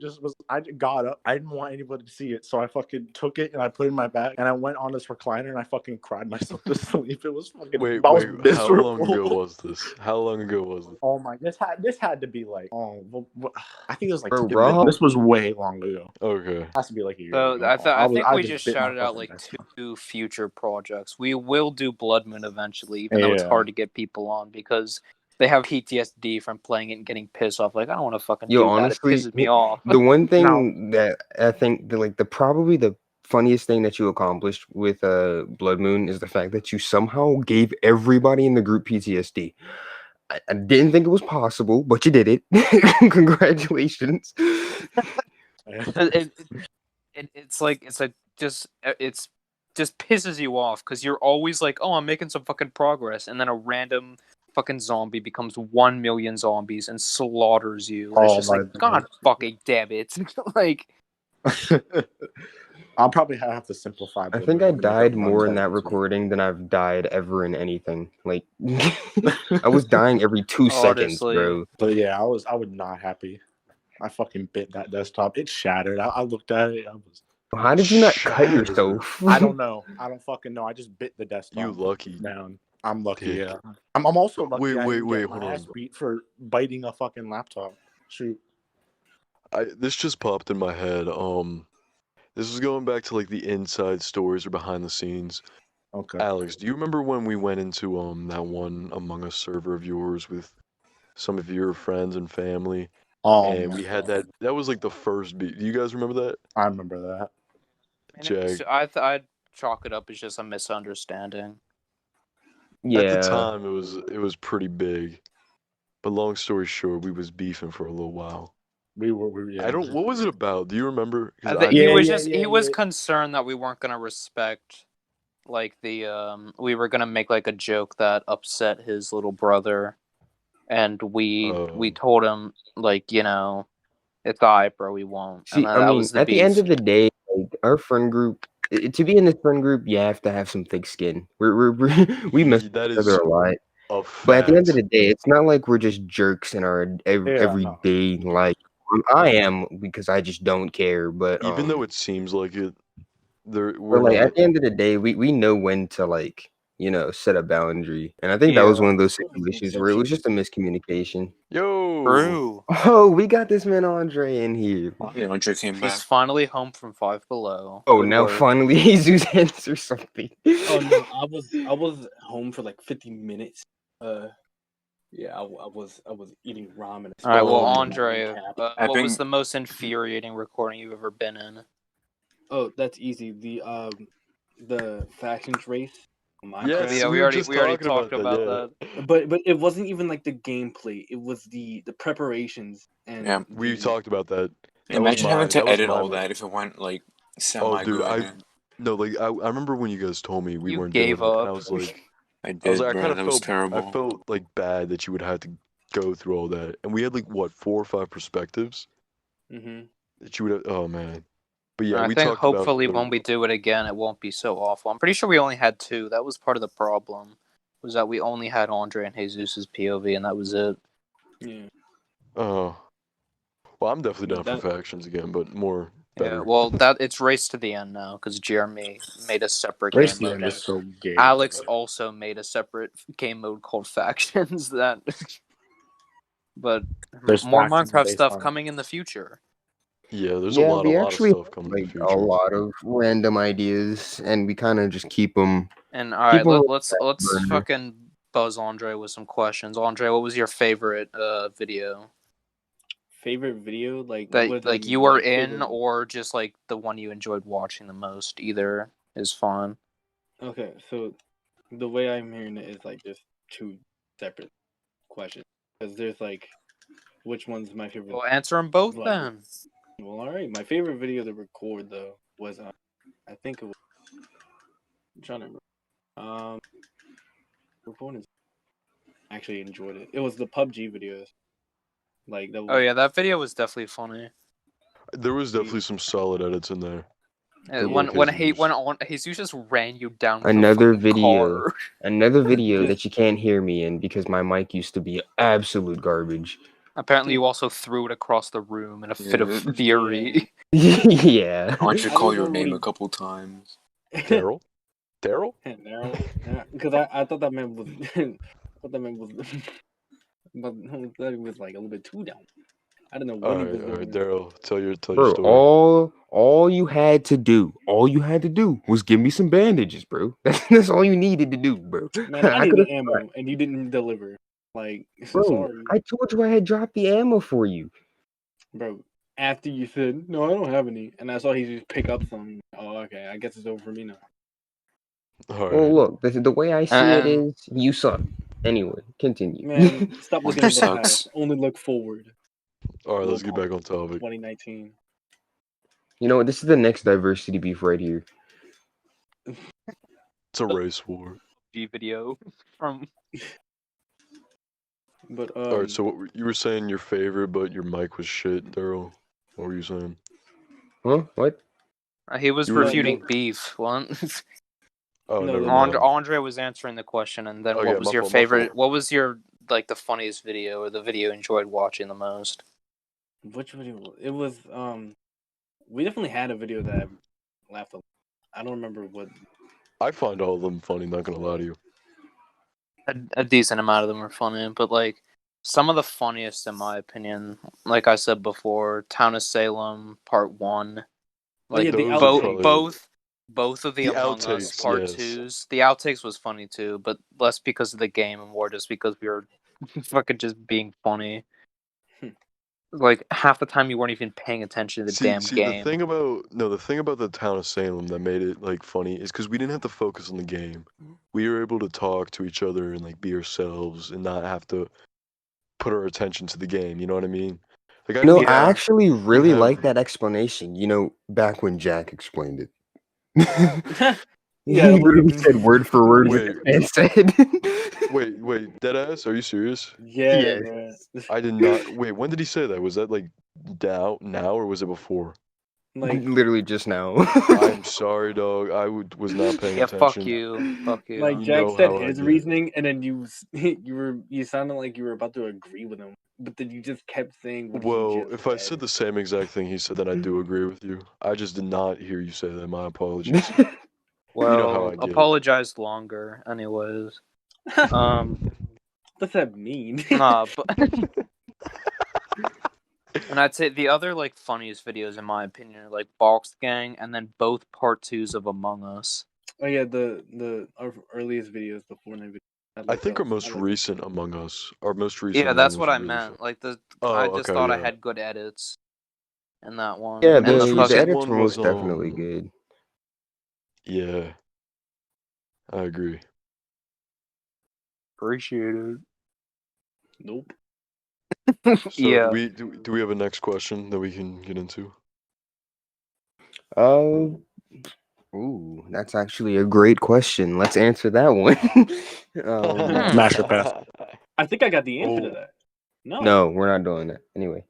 I got up. I didn't want anybody to see it, so I fucking took it and I put it in my bag and I went on this recliner and I fucking cried myself to sleep. It was fucking. Wait, I was how long ago miserable. was this? How long ago was this? Oh my! This had to be like I think it was like Bro, raw. this was way long ago. Okay. It has to be like a year So ago. I think I we just just bit my shouted out fucking like desktop. 2 future projects. We will do Blood Moon eventually, even though it's Yeah. hard to get people on because they have PTSD from playing it and getting pissed off. Like I don't want to fucking Yo, do that. It honestly, pisses me off. the one Now, thing that I think the probably the funniest thing that you accomplished with Blood Moon is the fact that you somehow gave everybody in the group PTSD. I didn't think it was possible, but you did it. Congratulations. It's like it's just pisses you off because you're always like, oh, I'm making some fucking progress, and then a random fucking zombie becomes 1 million zombies and slaughters you. And it's Oh just my like, God fucking damn it. Like, I'll probably have to simplify. I but think I make it died one more in type that of two. recording than I've died ever in anything. Like, I was dying every 2 seconds, honestly, bro. But yeah, I was not happy. I fucking bit that desktop. It shattered. I looked at it. I was. How did you not cut Shattered. yourself? I don't know. I don't fucking know. I just bit the desktop. You lucky. Down. I'm lucky. Dick. Yeah. I'm also lucky. Wait, I didn't get hold my ass on. beat for biting a fucking laptop. Shoot. This just popped in my head. This is going back to like the inside stories or behind the scenes. Okay. Alex, do you remember when we went into that one Among Us server of yours with some of your friends and family, and we had that was like the first beat. Do you guys remember that? I remember that. Jag. I'd chalk it up as just a misunderstanding. Yeah. At the time it was pretty big. But long story short, we was beefing for a little while. We were yeah. I don't. What was it about? Do you remember? 'Cause I think Yeah, he was yeah, just yeah, he was yeah. concerned that we weren't gonna respect, like, the we were gonna make like a joke that upset his little brother, and we told him, like, you know, it's alright, bro, we won't. See, And I that mean, was the at the beef. end of the day, like, our friend group, to be in this friend group, you have to have some thick skin. We miss each that other is a lot. a But at the end of fact. the day, it's not like we're just jerks in our no. everyday life. I am, because I just don't care. But Even though it seems like it, but we're like not. at the end of the day, we know when to, like, you know, set a boundary. And I think that Yeah. was one of those situations where it was just a miscommunication. Yo. True. Oh, we got this man Andre in here. Yeah, Andre came back. He's finally home from Five Below. Oh, Good now work. finally Jesus answers something. Oh no, I was home for like 50 minutes. Yeah, I was eating ramen. All right, well, Scrolling Andre, recap. what was the most infuriating recording you've ever been in? Oh, that's easy. The factions race. on Yes, Minecraft. Yeah, we we were already just talked talking about that. that. But it wasn't even like the gameplay. It was the preparations and Yeah. We talked about that. That Imagine was having that to was edit my all mo- that if it went like Oh, dude, semi-good. no, like I remember when you guys told me we You weren't gave doing it, and up. I was like, I I did, kind bro. of That was I terrible. felt like bad that you would have to go through all that, and we had like what 4 or 5 perspectives that you would have. Oh man, but yeah, I we think talked about hopefully when we do it again, it won't be so awful. I'm pretty sure we only had 2. That was part of the problem, was that we only had Andre and Jesus' POV, and that was it. Yeah. Oh, well, I'm definitely down That- for factions again, but more better. Yeah, well, it's race to the end now, because Jeremy made a separate Race game to the mode. End is so gay. Alex also made a separate game mode called Factions. That, but There's more factions Minecraft based stuff on- coming in the future. Yeah, there's Yeah, a lot we of actually stuff coming in the like a future. lot of random ideas, and we kind of just keep them. And all right, People let's burner. fucking buzz Andre with some questions. Andre, what was your favorite video favorite video like that what like do you mean? were Like, in, favorite- or just like the one you enjoyed watching the most? Either is fine. Okay, so the way I'm hearing it is like just 2 separate questions because there's like which one's my favorite. Well, answer them both Like, then. Well, all right. My favorite video to record though was I think it was. I'm trying to remember. Recording. Actually enjoyed it. It was the PUBG videos. Like that was. Oh yeah, that video was definitely funny. There was definitely some solid edits in there. Good When work, Jesus just ran you down with Another a fucking video, car. another video that you can't hear me in because my mic used to be absolute garbage. Apparently, you also threw it across the room in a fit of Yeah. fury. Yeah. I I want you to call don't your know name what a couple times. Daryl? Daryl? Because I thought that man was. I thought that man was. But that he was like a little bit too down. I don't know what he was All right, doing. Daryl, tell your Bro, story. all you had to do was give me some bandages, bro. That's all you needed to do, bro. Man, I could've- needed ammo, and you didn't deliver. Like, Bro, sorry, I told you I had dropped the ammo for you. bro. After you said no, I don't have any, and I saw he just pick up some. Oh, okay. I guess it's over for me now. All Well, right. look, the way I see it is, you suck. Anyway, continue. Man, stop looking Hunter at the sucks. past. Only look forward. All right, let's get back on topic. 2019. You know what? This is the next diversity beef right here. It's a race war. G video from But All right. So you were saying your favorite, but your mic was shit, Daryl. What were you saying? Huh? What? He was You were- refuting beef. What? Oh, No, never the- mind. Andre was answering the question, and then Oh, what yeah, was my your fault, my favorite? fault. What was your like the funniest video or the video you enjoyed watching the most? which video? It was we definitely had a video that I laughed a lot. I don't remember what. I find all of them funny. Not gonna lie to you. A decent amount of them were funny, but like some of the funniest, in my opinion, like I said before, Town of Salem Part 1, Oh yeah, like the Those are outtakes. probably both of the the Among Us outtakes. Part Yes. 2s. The outtakes was funny too, but less because of the game and more just because we were fucking just being funny. Like half the time you weren't even paying attention to the damn See, game. the thing about the town of Salem that made it like funny is because we didn't have to focus on the game. We were able to talk to each other and like be ourselves and not have to put our attention to the game. You know what I mean? Like I No, know I Yeah. actually really have- like that explanation. Back when Jack explained it. Yeah, He literally when- said word for word what Wait. the man said. Wait, deadass? Are you serious? yeah, Yes. bro. I did not. Wait, when did he say that? Was that like now or was it before? Like Literally just now. I'm sorry, dog. was not paying Yeah, attention. fuck you. Fuck you. like You Jack know said how I his get. reasoning, and then you sounded like you were about to agree with him, but then you just kept saying what he Well, just if I said. said the same exact thing he said, then I do agree with you. I just did not hear you say that. My apologies. Well, You know how I get. apologize longer, anyways. What's that mean? Nah, but and I'd say the other like funniest videos in my opinion are like Box Gang and then both part 2s of Among Us. Oh yeah, our earliest videos, the Fortnite videos. I think our most like recent Among Us, our most recent. Yeah, Among that's Us what was I really meant. fun. Like I Oh, just okay, thought I yeah. had good edits in that one. Yeah, And the Most the fucking recent edits one were was most definitely good. Yeah, I agree. appreciate it. Nope. So Yeah. do we have a next question that we can get into? Ooh, that's actually a great question. Let's answer that one. Smash or pass? I think I got the answer to Oh. that. No. No, we're not doing that. Anyway.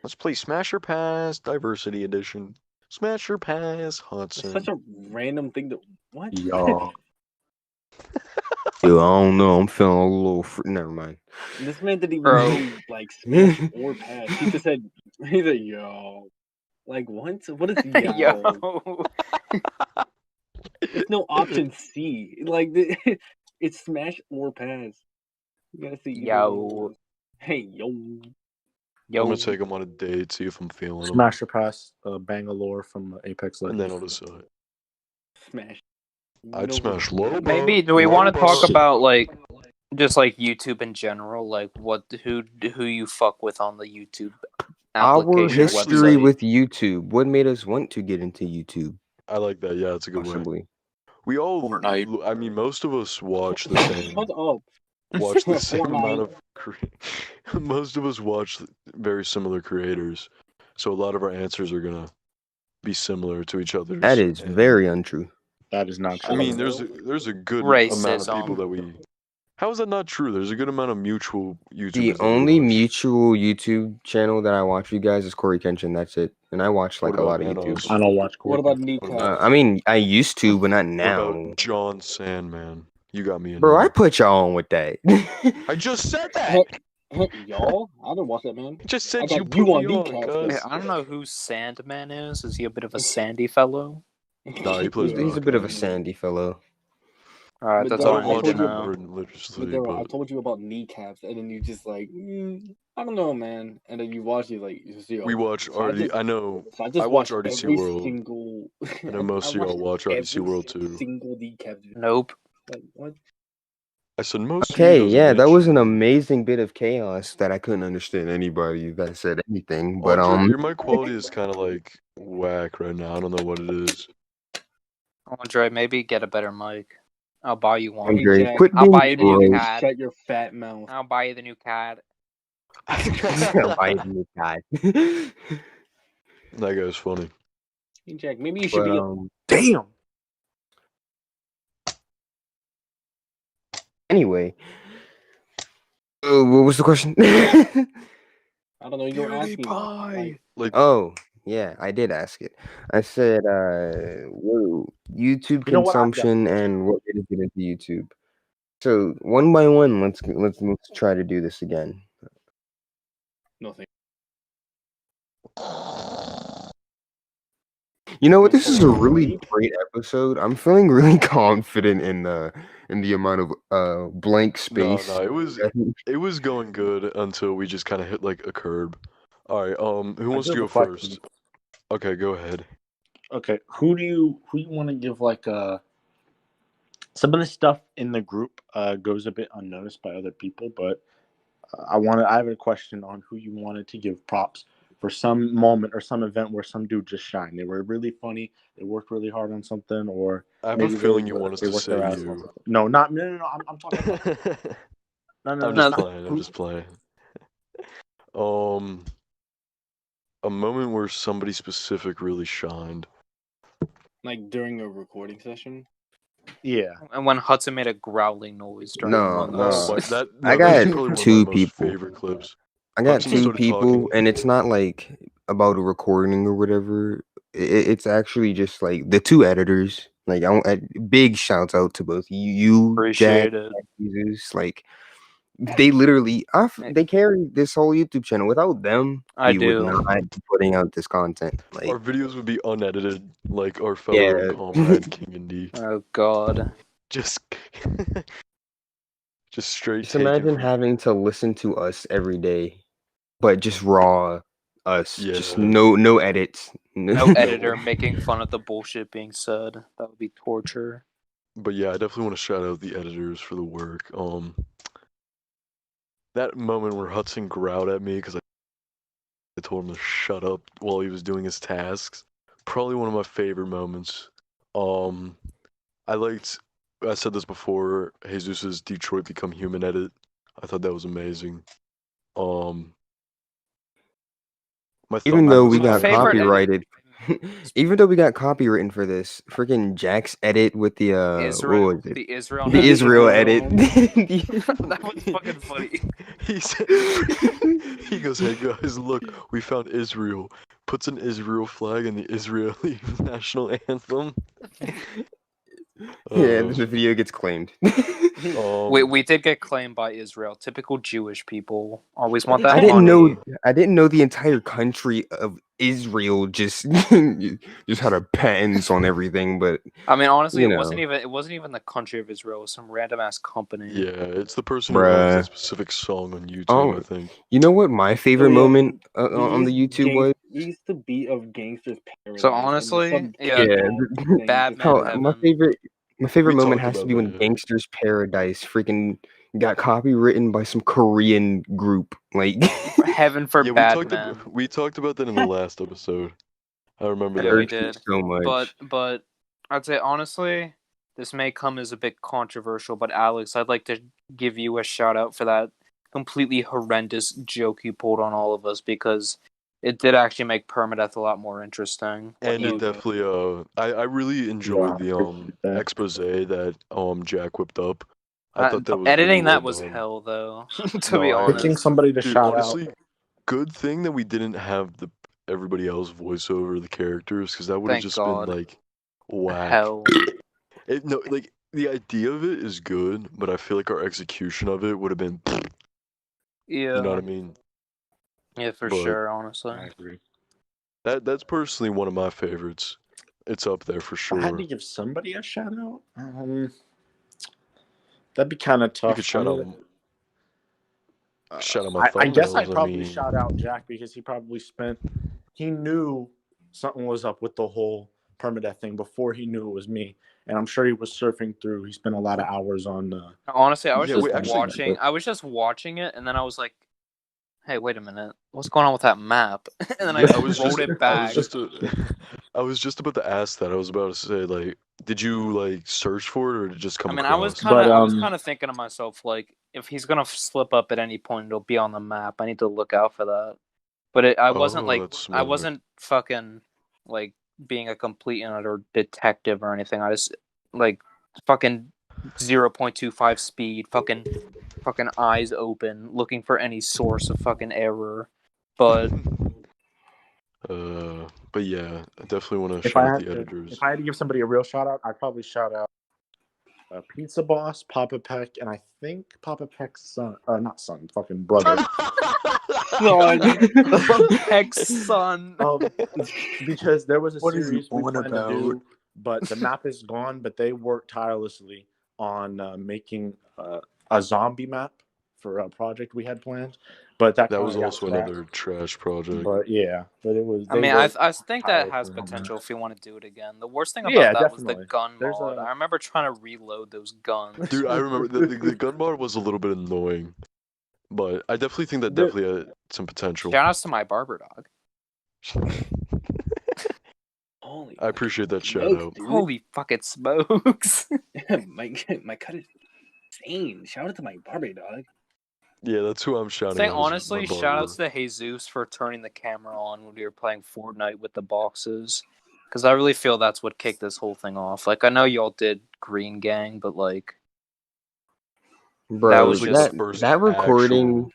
Let's play Smash or Pass Diversity Edition. Smash or Pass Hudson. It's such a random thing to what? Y'all. Yo, I don't know. I'm feeling a little. Never mind. This man didn't even Bro. say like smash or pass. He just said yo. Like what? What is yo? Yo. There's no option C. Like it's smash or pass. You gotta say either one of Yo. those. Hey yo. Yo. I'm gonna take him on a date, see if I'm feeling him, Smash or pass? Bangalore from Apex and Legends. then I'll decide. Smash. I'd No, smash Loba. Maybe do we want to Loba. talk about like just like YouTube in general, like who you fuck with on the YouTube Our application history website? with YouTube. What made us want to get into YouTube? I like that. Yeah, it's a good way. Possibly. We all, Fortnite. I mean, most of us watch the same. Shut up. Watch the same Fortnite. amount of. Most of us watch very similar creators, so a lot of our answers are gonna be similar to each other's. That is and- very untrue. That is not I true. mean, there's a good amount of people Racism. that we. How is that not true? There's a good amount of mutual YouTubers. The that we only watch. mutual YouTube channel that I watch, you guys, is Corey Kenshin. That's it. And I watch like What a about lot of Manos? YouTube. I don't watch. What Corey. about kneecap? I mean, I used to, but not What now. about John Sandman? You got me. Bro, I annoyed. put y'all on with that. I just said that. Y'all? I don't watch that, man. I just I said got you you put on me on, kneecaps, cuz. I don't know who Sandman is. Is he a bit of a sandy fellow? Nah, he plays He's a bit of a Knockout. sandy fellow. Alright, But that's I all Daryl, I don't I need watch to told you- know. more religiously, But Daryl, I but told you about kneecaps, and then you just like, I don't know, man. And then you watch it like, we watch so I RD. just- I know. So I just I watch watched RDC every World. single. I know most of y'all watch RDC every World too. Single kneecap. Nope. Like what? I said most Okay, of you yeah, that was an mention- amazing bit of chaos that I couldn't understand anybody that said anything. But Andre, your mic quality is kind of like whack right now. I don't know what it is. Andre, maybe get a better mic. I'll buy you one. Andre, Jack, quit I'll being buy you the new gross. CAD. Shut your fat mouth. I'll buy you the new CAD. Buy the new guy. That guy's funny. Hey, Jack, maybe you should But, be. Damn. anyway, What was the question? I don't know. You don't ask me. Like, Oh, yeah, I did ask it. I said, YouTube You know what? I've got consumption and what did it get into YouTube? So one by one, let's try to do this again. Nothing. You know what? No This is a really sleep. great episode. I'm feeling really confident in the amount of blank no, space. it was going good until we just kind of hit like a curb. All right, who I wants do to have go a question. first? Okay, go ahead. Okay, who do you want to give like some of the stuff in the group goes a bit unnoticed by other people, but I have a question on who you wanted to give props for some moment or some event where some dude just shined. They were really funny. They worked really hard on something, or I have a maybe feeling you want us they to worked say their ass off. you. No, not no. I'm talking about no. I'm No, just playing. I'm just playing. Um, a moment where somebody specific really shined. Like during a recording session. Yeah. and when Hudson made a growling noise during No, Among no. Us. But that I that's got probably one of my two most people. favorite clips. I got Hudson two started people, talking. and it's not like about a recording or whatever. It's actually just like the two editors. Like big shouts out to both you, Jack, Appreciate it. and Jesus. Like they literally, they carry this whole YouTube channel. Without them, I we would do. not be putting out this content. Our Like, videos would be unedited, like our fellow yeah. comrade King and D. Oh God. Just, just straight Just taken imagine from. having to listen to us every day, but just raw us. Just Yeah. no edits. No No. editor making fun of the bullshit being said. That would be torture. But yeah, I definitely want to shout out the editors for the work. That moment where Hudson growled at me because I told him to shut up while he was doing his tasks, probably one of my favorite moments. Um, I said this before, Jesus's Detroit Become Human edit. I thought that was amazing. Um, Even though we My got favorite edit. copyrighted, even though we got copywritten for this, freaking Jack's edit with the what Israel, was it? the Israel, The Israel edit. that was fucking funny. He said, he goes, "Hey guys, look, we found Israel." Puts an Israel flag in the Israeli national anthem. Yeah, the video gets claimed. We did get claimed by Israel. Typical Jewish people always want that I didn't money. know the entire country of Israel just just had a patents on everything, but I mean, honestly, you it know, wasn't even the country of Israel. It was some random ass company. Yeah, it's the person who owns that bruh. specific song on YouTube, Oh, I think. you know what my favorite moment on the YouTube was? We used to be of Gangster's Paradise. So and honestly, some yeah, Yeah, gay Bad thing Man just my Heaven. favorite We moment talked has to about be when that, yeah. Gangster's Paradise freaking got copywritten by some Korean group. Like, Heaven for Yeah, Bad Man. we talked about that in the last episode. I remember that Yeah, we irks me did. so much. But I'd say honestly, this may come as a bit controversial, but Alex, I'd like to give you a shout out for that completely horrendous joke you pulled on all of us because it did actually make permadeath a lot more interesting. And it definitely, I really enjoyed the expose that Jack whipped up. I thought that was Editing really well that was done. hell, though. To No, be I honest, Picking somebody to Dude, shout honestly, out. good thing that we didn't have everybody else voice over the characters, because that would have thank just God. been like whack. Hell. No, like the idea of it is good, but I feel like our execution of it would have been, Yeah. you know what I mean? Yeah, for But sure. Honestly. I agree. that's personally one of my favorites. It's up there for If I had sure. to give somebody a shout out, that'd be kind of You tough. could shout out my I guess thumbnails. I'd I probably mean, shout out Jack because he knew something was up with the whole permadeath thing before he knew it was me. And I'm sure he was surfing through. He spent a lot of hours on. Honestly, I was Yeah, just wait, actually- watching. I was just watching it, and then I was like, "Hey, wait a minute, what's going on with that map?" And then I I was rolled just, it back. I was just about to ask that. I was about to say, like, did you like search for it or did it just come I mean, across? I was kind of thinking to myself, like, if he's gonna slip up at any point, it'll be on the map. I need to look out for that. But I wasn't Oh, like, that's I smart. wasn't fucking like being a complete and utter detective or anything. I just like fucking 0.25 speed, fucking eyes open, looking for any source of fucking error. But but yeah, I definitely want to If shout I out had the to, editors. if I had to give somebody a real shout out, I'd probably shout out Pizza Boss, Papa Peck, and I think Papa Peck's son, not son, fucking brother. Peck's son. Because there was a What is he series we on planned to about? do, but the map is gone. But they worked tirelessly on making a zombie map for a project we had planned. But that That was got also scrapped. another trash project. But yeah, but it was. I They mean, I worked think that has tirelessly on potential that. if you want to do it again. The worst thing Yeah, about that was the definitely. gun There's mod. a- I remember trying to reload those guns. Dude, I remember the gun mod was a little bit annoying, but I definitely think that There- definitely had some potential. Shout outs to my barber dog. Holy I appreciate that shout smokes, out. dude. Holy fucking smokes. my cut is insane. Shout out to my Barbie dog. Yeah, that's who I'm shouting Say out. is my honestly, barber. shout outs to Jesus for turning the camera on when we were playing Fortnite with the boxes. Because I really feel that's what kicked this whole thing off. Like, I know y'all did Green Gang, but like, Bro, that was like just the first that recording actual-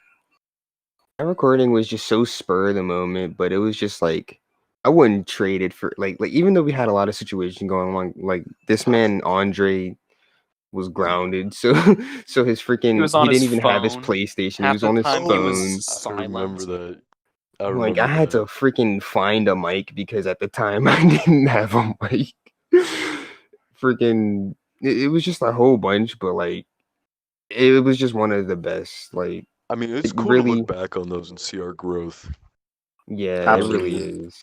that recording was just so spur of the moment, but it was just like I wouldn't trade it for like even though we had a lot of situation going on, like this man Andre was grounded, so his freaking was on he didn't his even have his phone. PlayStation. He Half was the on his time he was phone. I remember silent. that. I Like remember I had that. to freaking find a mic because at the time I didn't have a mic. Freaking, it was just a whole bunch, but like it was just one of the best. Like I mean, it's it cool to really, look back on those and see our growth. yeah, it really Absolutely. is.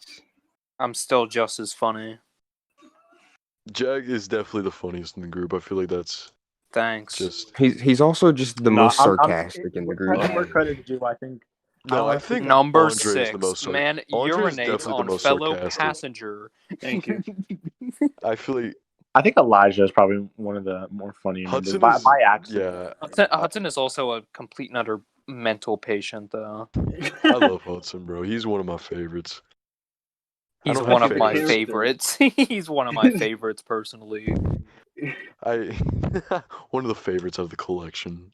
I'm still just as funny. Jag is definitely the funniest in the group. I feel like that's Thanks. just. He's also just the No, most sarcastic in the with group. credit where credit is due, I think. No, I wanna think speak- Number Andre is the 6, most man Andre is urinates definitely the on most fellow sarcastic. passenger. Thank you. I feel like I think Elijah is probably one of the more funny members Hudson by, is. by accident. Yeah, Hudson is also a complete and utter mental patient, though. I love Hudson, bro. He's one of my favorites. I He's don't one have of my favorites. favorites. He's one of my favorites personally. I one of the favorites of the collection.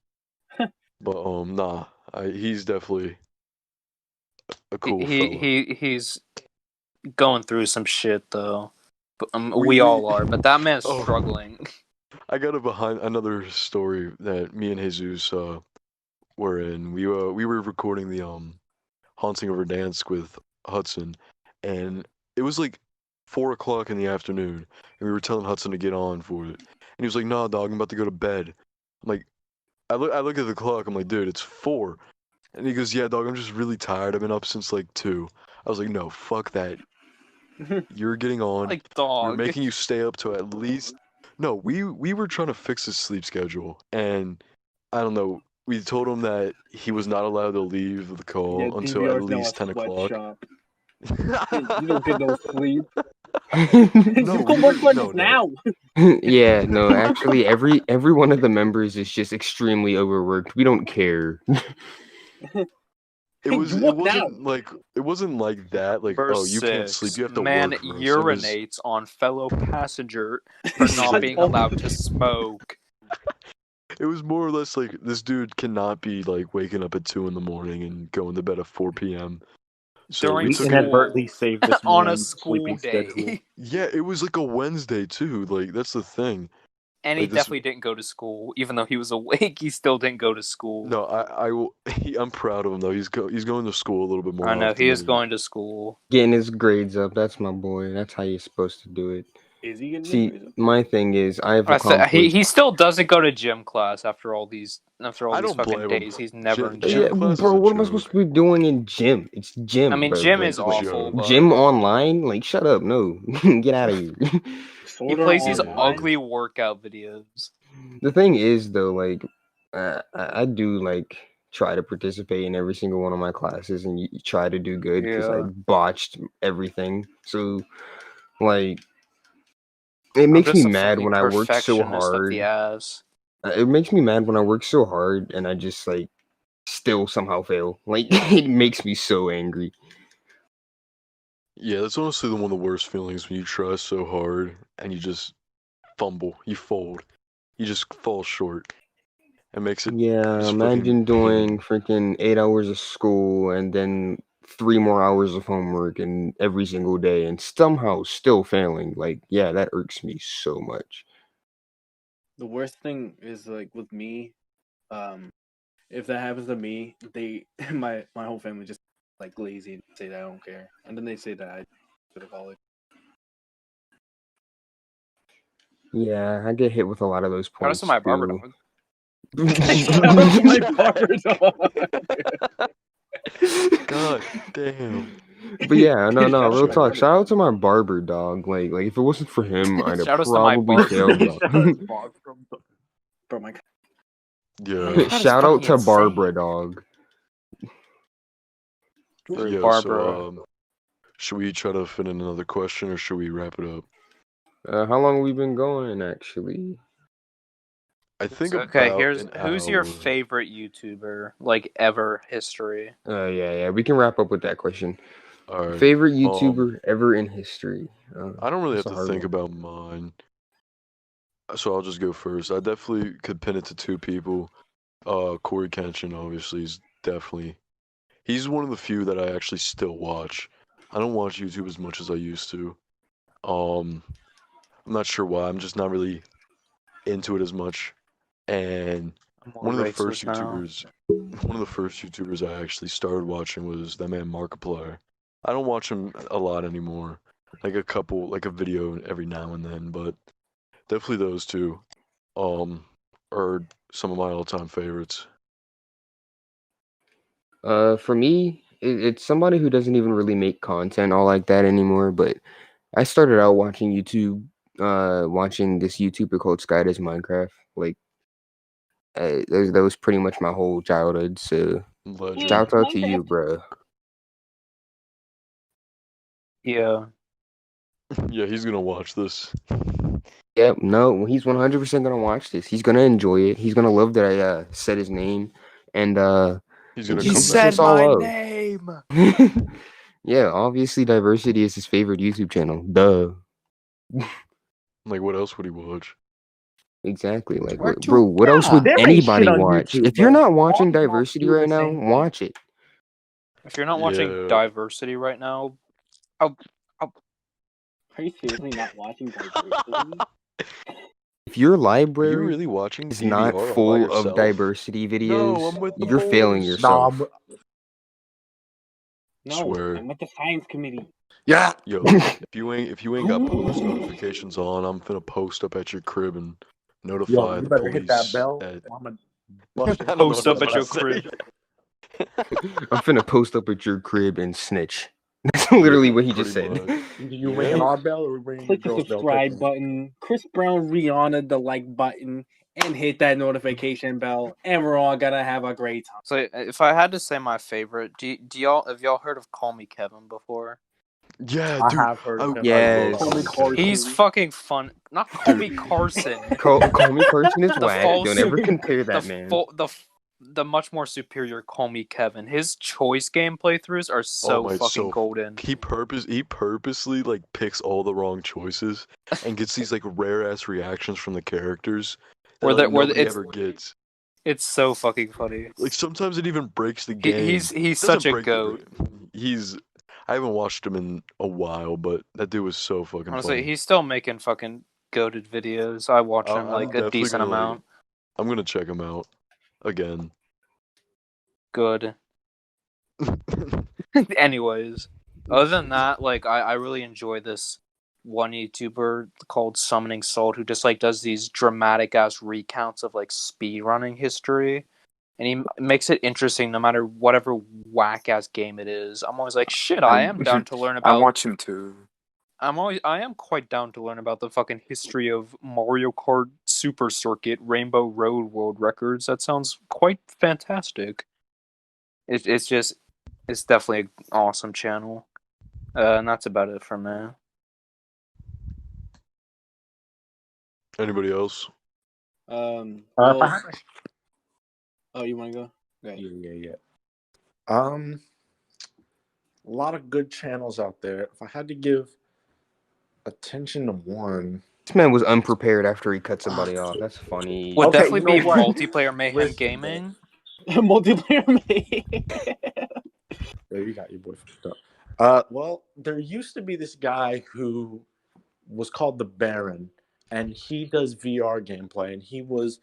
But nah, he's definitely a cool fella. He's going through some shit though. But, We- we all are, but that man's Oh. struggling. I got a behind another story that me and Jesus were in. We were recording the Haunting of Verdansk with Hudson, and it was like 4 o'clock in the afternoon, and we were telling Hudson to get on for it, and he was like, "Nah, dog, I'm about to go to bed." I'm like, I look at the clock. I'm like, "Dude, it's 4." And he goes, "Yeah, dog, I'm just really tired. I've been up since like 2." I was like, "No, fuck that. You're getting on. Like, We're dog. making you stay up to at least." No, we were trying to fix his sleep schedule, and I don't know. We told him that he was not allowed to leave the call Yeah, until at least 10 o'clock. Sweatshop. You don't get no sleep. No, You go we work were- on no, it no. now. Yeah, no, actually, every one of the members is just extremely overworked. We don't care. It was. You It work now. wasn't like that. Like, Verse oh, you can't 6, sleep. You have to man work. Roast. It was- urinates on fellow passenger for not Shut being up. allowed to smoke. It was more or less like this dude cannot be like waking up at 2 in the morning and going to bed at 4 p.m. So During we We took school. it. inadvertently saved this On a man's school sleeping day. schedule. Yeah, it was like a Wednesday too. Like that's the thing. And he Like, this- definitely didn't go to school. Even though he was awake, he still didn't go to school. No, I will. I'm proud of him though. He's going to school a little bit more. I know, often he is than going to school. Getting his grades up, that's my boy. That's how you're supposed to do it. Is he getting See, his grades up? my thing is, I've He accomplished. still doesn't go to gym class after all these I fucking don't blame him. days. He's never in Gym Yeah, gym. class is bro, a what am I supposed joke. to be doing in gym? It's gym. I mean, bro. gym Like, is it's a awful, joke. but gym online? Like, shut up. No, get out of here. he Sword Art plays these Online? ugly workout videos. The thing is, though, like, I do like try to participate in every single one of my classes and try to do good because I Yeah. botched everything. So, like, it I'm makes me just a mad fucking when I work so perfectionist up hard. the ass. It makes me mad when I work so hard and I just like still somehow fail. Like, it makes me so angry. Yeah, that's honestly one of the worst feelings when you try so hard and you just fumble, you fold. he just falls short and makes it. Yeah, just imagine fucking doing pain. freaking 8 hours of school and then 3 more hours of homework and every single day and somehow still failing. Like, yeah, that irks me so much. The worst thing is like with me, if that happens to me, my whole family just like lazy and say that I don't care, and then they say that I go to college. Yeah, I get hit with a lot of those Shout out to points my barber too. dog. Shout out to my barber dog. God damn. But yeah, no, Shout out real to my talk. barber Shout out dog. to my barber dog. Like if it wasn't for him, I'd have Shout outs to my probably barber. failed. Shout out to Bob from bro, my Yeah. That is Shout out fucking to insane. Barbara dog. For Yeah. Barbara. So, should we try to fit in another question, or should we wrap it up? How long have we been going actually? I think Okay, about here's an who's your hour. favorite YouTuber, like ever history? Yeah, we can wrap up with that question. All right. Favorite YouTuber ever in history? I don't really have that's a to hard think one. about mine, so I'll just go first. I definitely could pin it to two people. Corey Kenshin, obviously, is definitely. He's one of the few that I actually still watch. I don't watch YouTube as much as I used to. I'm not sure why. I'm just not really into it as much. And I'm more one of the racist now. first YouTubers I actually started watching was that man Markiplier. I don't watch him a lot anymore. Like a video every now and then, but definitely those two are some of my all-time favorites. For me, it's somebody who doesn't even really make content all like that anymore. But I started out watching YouTube, watching this YouTuber called Sky Does Minecraft. Like, that was pretty much my whole childhood. So Legend. shout out to you, bro. Yeah. Yeah, he's gonna watch this. Yep, no, he's 100% gonna watch this. He's gonna enjoy it. He's gonna love that I said his name, and He's gonna He come said back. it's all love. name. Yeah, obviously diversity is his favorite YouTube channel. Duh. Like, what else would he watch? Exactly. Like, Where bro, what else would There ain't anybody shit on watch? YouTube, If you're bro. not All watching the diversity do the right now, same thing. watch it. If you're not watching Yeah. diversity right now, Are you seriously not watching diversity? If your Are you library really watching is DVR not all by full of yourself? diversity No, videos, I'm with the you're failing boys. yourself. No, Swear. I'm with the science committee. Yeah. Yo, if you ain't got post notifications on, I'm finna post up at your crib and notify Yo, you the better police. hit that bell. At... I'm gonna bust I your don't know post what up I at your was about to crib. say. I'm finna post up at your crib and snitch. That's literally Yeah, what he just said. pretty You ringing our bell or we ringing the Click the girl's bell? subscribe button. Chris Brown Rihanna the like button and hit that notification bell, and we're all gonna have a great time. So if I had to say my favorite, do y'all have y'all heard of Call Me Kevin before? Yeah, I dude. have heard of him. Yes. Call me Carson. Carson. He's fucking fun. Not Call Me Carson. Call Me Carson is The whack. false- Don't ever compare that, man. The much more superior Call Me Kevin. His choice game playthroughs are so my, fucking so golden. He purposely like picks all the wrong choices and gets these like rare ass reactions from the characters that like, nobody ever gets. It's so fucking funny. Like sometimes it even breaks the game. He's Doesn't such a break the goat. game. I haven't watched him in a while, but that dude was so fucking Honestly, funny. he's still making fucking goated videos. I watch him I'm like a definitely decent gonna, amount. I'm gonna check him out again. Good. Anyways, other than that, like I really enjoy this one YouTuber called Summoning Salt who just like does these dramatic ass recounts of like speedrunning history, and he makes it interesting no matter whatever whack ass game it is. I'm always like, shit, I am down to learn I about. watch him too. I am quite down to learn about the fucking history of Mario Kart Super Circuit Rainbow Road World Records. That sounds quite fantastic. It's definitely an awesome channel. And that's about it for me. Anybody else? Well, oh, you want to go? Okay. Yeah. A lot of good channels out there. If I had to give attention to one, This man was unprepared after he cut somebody off. That's funny. Would Okay, definitely you know be what? multiplayer mayhem Listen, gaming. Multiplayer me. There you got your boy fucked up. Well, there used to be this guy who was called the Baron, and he does VR gameplay, and he was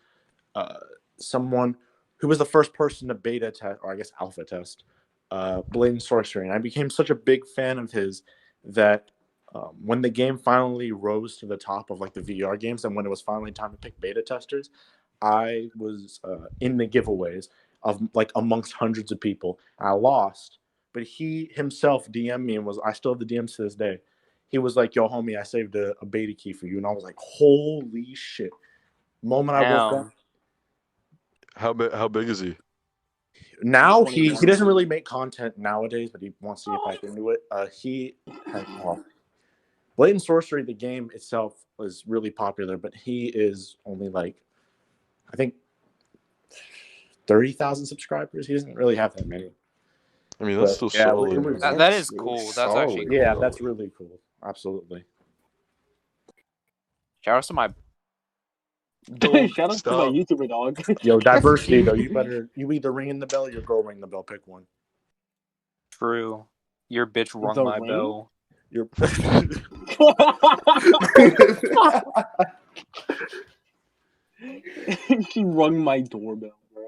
someone who was the first person to beta test, or I guess alpha test, Blade and Sorcery. And I became such a big fan of his that when the game finally rose to the top of like the VR games, and when it was finally time to pick beta testers, I was in the giveaways of like amongst hundreds of people. I lost, but he himself DM'd me and was, I still have the DMs to this day. He was like, "Yo, homie, I saved a beta key for you," and I was like, "Holy shit!" Moment I woke up. Damn. How big is he? Now he 21. doesn't really make content nowadays, but he wants to get back into it. He has Blade and Sorcery, the game itself was really popular, but he is only like, I think, 30,000 subscribers. He doesn't really have that many. I mean, that's But, still yeah, solid. it was, That is cool. That's actually solid. cool. yeah, that's really cool. Absolutely. Shout out to my Shout out to my Stop. YouTuber dog. Yo, diversity though. You either ring the bell, or your girl ring the bell. Pick one. True. Your bitch rung The my ring? bell. Your She rung my doorbell, bro.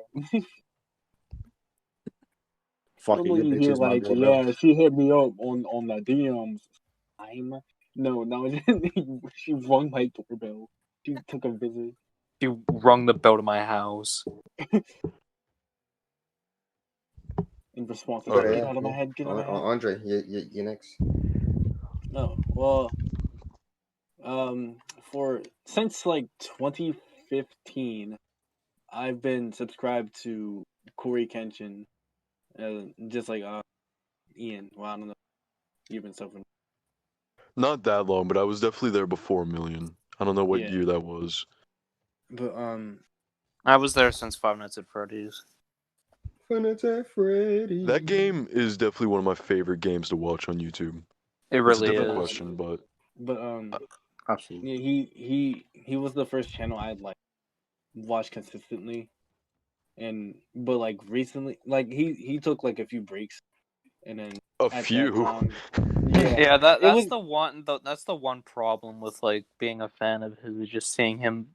fuck it, your Normally you bitch hear is my like, doorbell. yeah, she hit me up on the DMs. No, she rung my doorbell. She took a visit. She rung the bell to my house. In response to Okay. get out of my head, get out of my head. Andre, you next. No, well, since like 2015, I've been subscribed to Corey Kenshin, just like Ian. Well, I don't know. You've been suffering. Not that long, but I was definitely there before a million. I don't know what Yeah. year that was. But I was there since Five Nights at Freddy's. Freddy. That game is definitely one of my favorite games to watch on YouTube. It It's a really different is. question, but Absolutely. yeah, he was the first channel I'd like watched consistently, but like recently, like he took like a few breaks, and then a at that few. time, yeah, Yeah, it that's was- that's the one problem with like being a fan of his, is just seeing him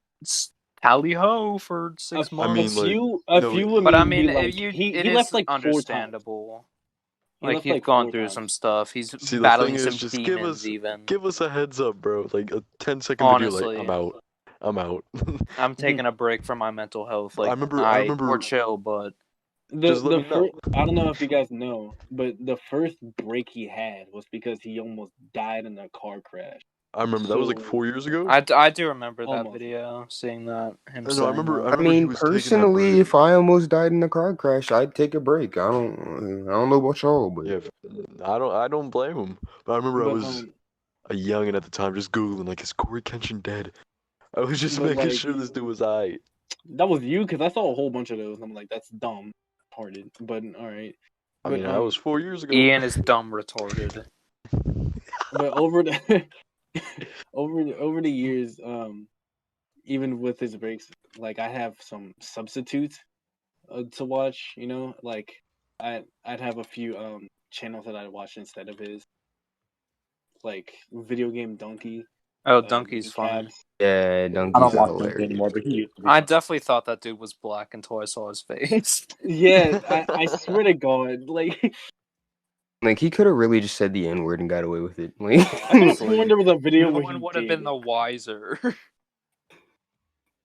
tally ho for 6 a months. mean, like, few would But I be mean, like, it he is left like 4 times. understandable. He Like left, he's like, gone 4 through times. some stuff. He's See, the battling thing some is, just demons. Even give us a heads up, bro. Like a 10-second video, honestly, like I'm out. I'm taking a break from my mental health. Like I remember we're chill, but Just let me know. I don't know if you guys know, but the first break he had was because he almost died in a car crash. I remember that was like So- 4 years ago. I do remember that Almost. video, seeing that him. No, I saying remember. that. I I remember he mean, was taking that personally, break. if I almost died in a car crash, I'd take a break. I don't know about y'all, but Yeah, I don't blame him. But I remember I But, was a youngin' at the time, just googling like, is Corey Kenshin dead? I was just But, making like, sure this dude was alright. that was you, because I saw a whole bunch of those, and I'm like, that's dumb, hearted. But all right. I But, mean, that was 4 years ago. Ian is dumb retarded. But over the over the years, even with his breaks, like I have some substitutes to watch. You know, like I'd have a few channels that I watch instead of his, like Video Game Donkey. Oh, Donkey's the fun. Cats. yeah, I Donkey's don't watch Donkey hilarious. anymore, but he used to be I fun. definitely thought that dude was black until I saw his face. Yeah, I swear to God, like Like he could have really just said the N word and got away with it. Like, I could have sworn there was a video No where one he would have did. been the wiser.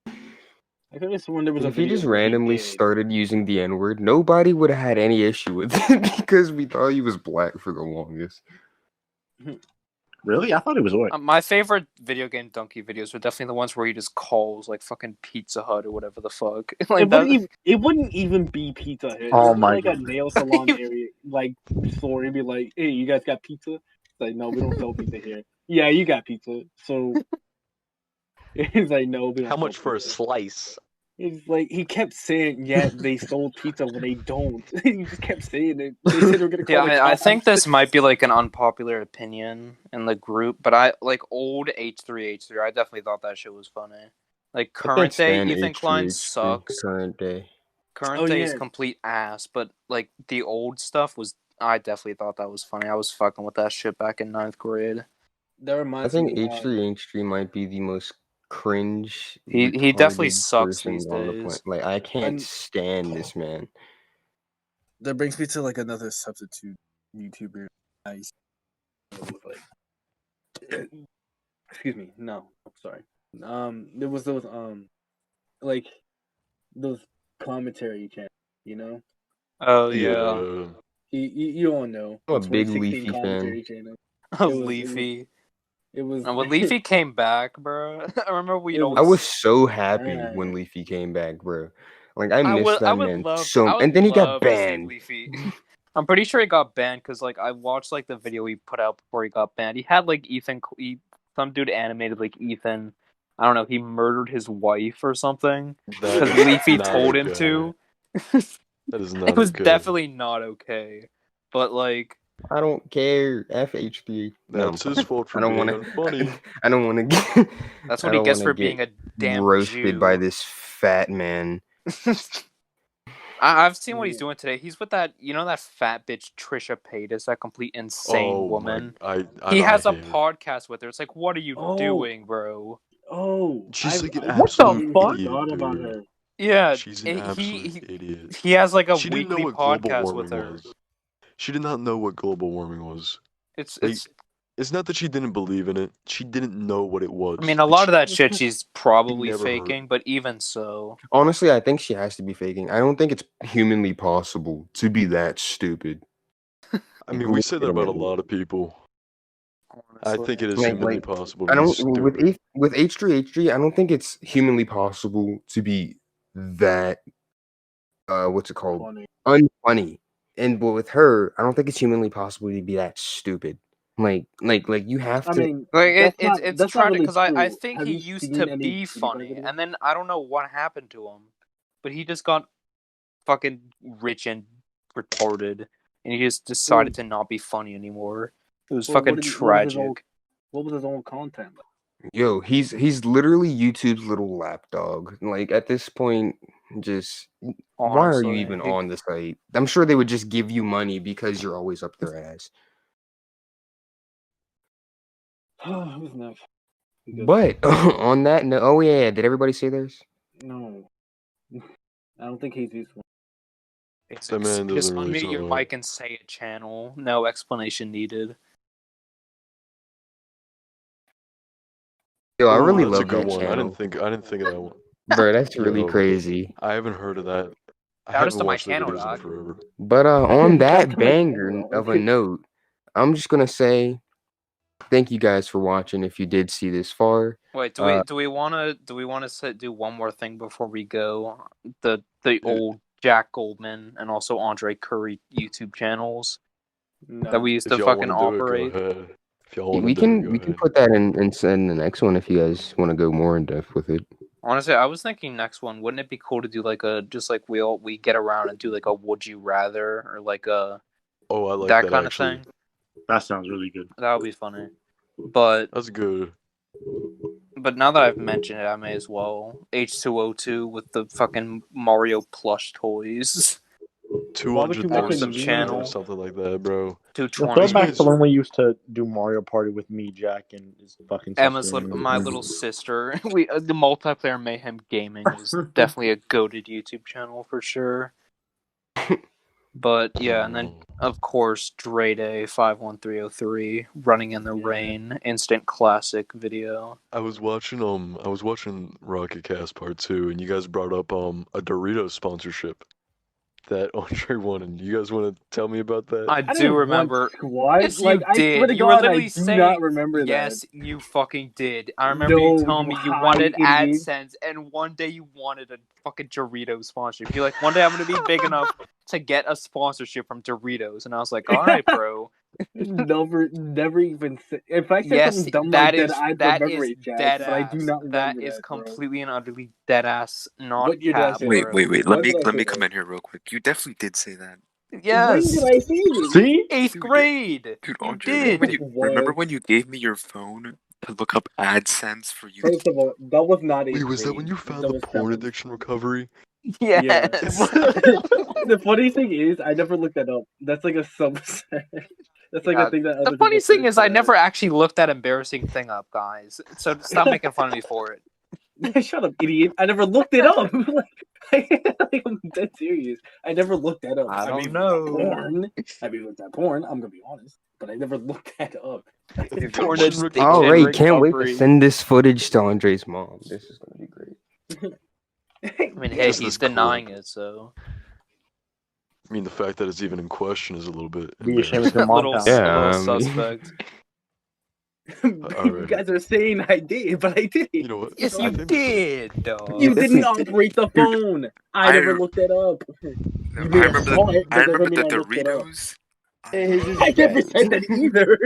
I could have sworn there was a if he video just where he randomly did. started using the N word, nobody would have had any issue with it because we thought he was black for the longest. Really? I thought it was white. My favorite Video Game Donkey videos are definitely the ones where he just calls like fucking Pizza Hut or whatever the fuck. Like It wouldn't even be Pizza Hut. Oh It'd be my like God. a nail salon area, like store. It'd be like, "Hey, you guys got pizza?" It's like, "No, we don't sell pizza here." Yeah, you got pizza. So it's like, "No, we don't." How sell much for a pizza." slice? It's like he kept saying, "Yeah, they stole pizza," when they don't. He just kept saying it. They said we're gonna call Yeah, the I think cops. this might be like an unpopular opinion in the group, but I like old H3H3. I definitely thought that shit was funny. Like I can't current day stand Ethan Klein H3H3 sucks. current day. Current Oh day is yeah, complete ass, but like the old stuff was. I definitely thought that was funny. I was fucking with that shit back in 9th grade. that I reminds think me. H3H3 might be the most cringe, He definitely retarded sucks person these on the planet. days. Like, I can't And stand this man. that brings me to like another substitute YouTuber. I used to know with, like, excuse me. No, I'm sorry. There was those like those commentary channels. You know, Oh like yeah, Yeah. you all know I'm the a big 2016 Leafy fan. commentary channel. Leafy. It was. And when Leafy came back, bro, I remember we'd It I was always. so happy Yeah. when Leafy came back, bro. Like, I missed I that would man love so. I would And then he got love to see banned. Leafy. I'm pretty sure he got banned because like I watched like the video he put out before he got banned. He had like some dude animated like Ethan. I don't know. He murdered his wife or something That because is Leafy not told him okay. to. That is It not was okay. definitely not okay. But like, I don't care. FH3. No, I'm That's his fine. fault for I don't being want to. unfunny. I don't want to get. that's I what he don't gets want to for get being a damn roasted by Jew. this fat man. I've seen what he's Yeah. doing today. He's with that, you know, that fat bitch Trisha Paytas, that complete insane Oh woman. my! He I has a hate her. podcast with her. It's like, what are you Oh, doing, bro? She's like an I What the absolute fuck? completely idiot, forgot about dude. her. Yeah, She's an absolute idiot. he has like a She didn't know weekly what global podcast with warming her. was. She did not know what global warming was. It's Like, it's not that she didn't believe in it. She didn't know what it was. I mean, a Like, lot of that shit she's probably never heard. faking, but even so, Honestly, I think she has to be faking. I don't think it's humanly possible to be that stupid. I mean, we say that about a Legitimately. lot of people. I honestly. think it is Like, humanly possible I to be don't stupid. with H3H3. I don't think it's humanly possible to be that. What's it called? Funny. Unfunny. But with her, I don't think it's humanly possible to be that stupid. Like you have I to. mean, Like it's that's not tragic really because I true. think Have he you used seen to any be PewDiePie funny, videos? and then I don't know what happened to him, but he just got fucking rich and retarded, and he just decided to not be funny anymore. It was Well, fucking tragic. what was his old content? Yo, he's literally YouTube's little lapdog. Like at this point, just why are you Honestly, even on the site? I'm sure they would just give you money because you're always up their ass. Who's next? But on that note, oh yeah, did everybody say theirs? No, I don't think he's useful. That man just doesn't really unmute your talk. mic and say a channel. No explanation needed. Yo, I Oh, really that's a love good that one. I channel, didn't think of that one. bro. That's really Yo, crazy. I haven't heard of that. I Shout outs haven't to my watched their channel, videos in dog. forever. But on Shout that to my banger channel, of a dog. note, I'm just gonna say thank you guys for watching. If you did see this far, Wait, do we want to do one more thing before we go? The Yeah. old Jack Goldman and also Andre Curry YouTube channels that No. we used If to y'all fucking want to do it, go operate. ahead. If y'all want to we do it, can go we can ahead. put that in the next one if you guys want to go more in depth with it. Honestly, I was thinking next one. Wouldn't it be cool to do like a just like we get around and do like a would you rather or like a Oh, I like that that kind actually. of thing? That sounds really good. That would be funny. But That's good. now that I've mentioned it, I may as well. H2O2 with the fucking Mario plush toys. Why would you 230 mention Awesome me? channel. subscribers, something like that, bro. The 220. This throwback man's to when we used to do Mario Party with me, Jack, and his fucking sister. My little sister. The multiplayer mayhem gaming was definitely a goated YouTube channel for sure. But yeah, and then of course Dre Day 51303 running in the rain instant classic video. I was watching Rocket Cast Part 2, and you guys brought up a Doritos sponsorship that Andre wanted. You guys want to tell me about that? I I do didn't remember. want what? Yes, Like, you I swear did. to You were God, I literally do not saying, remember that. yes, you fucking did. I remember No, you telling me you high wanted idiot. AdSense, and one day you wanted a fucking Doritos sponsorship. You're like, one day I'm gonna be big enough to get a sponsorship from Doritos, and I was like, all right, bro. Never even say. If I said Yes, something dumb that like that, is I'd that remember is it, Jack. dead But I do ass. not That remember is that, bro. completely and utterly dead ass. Not What year did I cap, say Wait, bro. wait, wait. When Let did I me say come that? in here real quick. You definitely did say that. When Yes, did I say it? See? 8th Dude, grade. Dude, You Andre, remember did. when you gave me your phone to look up AdSense for you? First of all, that was not 8th Wait, was that grade. when you found That the was porn 7th. addiction recovery? Yes. Yeah. The funny thing is, I never looked that up. That's like a subset. That's like Yeah, a thing that the other funny people thing search is, I for. never actually looked that embarrassing thing up, guys. So stop making fun of me for it. Shut up, idiot! I never looked it up. Like, I'm dead serious. I never looked that up. I mean, don't know. porn. I mean, looked at porn. I'm gonna be honest, but I never looked that up. Porn Addiction addiction All recovery. right, can't wait to recovery. send this footage to Andre's mom. This is gonna be great. I mean, hey, This he's is cool. denying it, so I mean, the fact that it's even in question is a little bit Be ashamed of embarrassing. your mom. little, Count. a little Yeah, I mean- suspect. You Alright. guys are saying I did, but I didn't. You know what? Yes, I you think this is- did, dog. You didn't Dude, operate the phone. I never looked that up. No, You I may have remember saw it, I but doesn't remember mean the I looked it up. Doritos. I never said that either.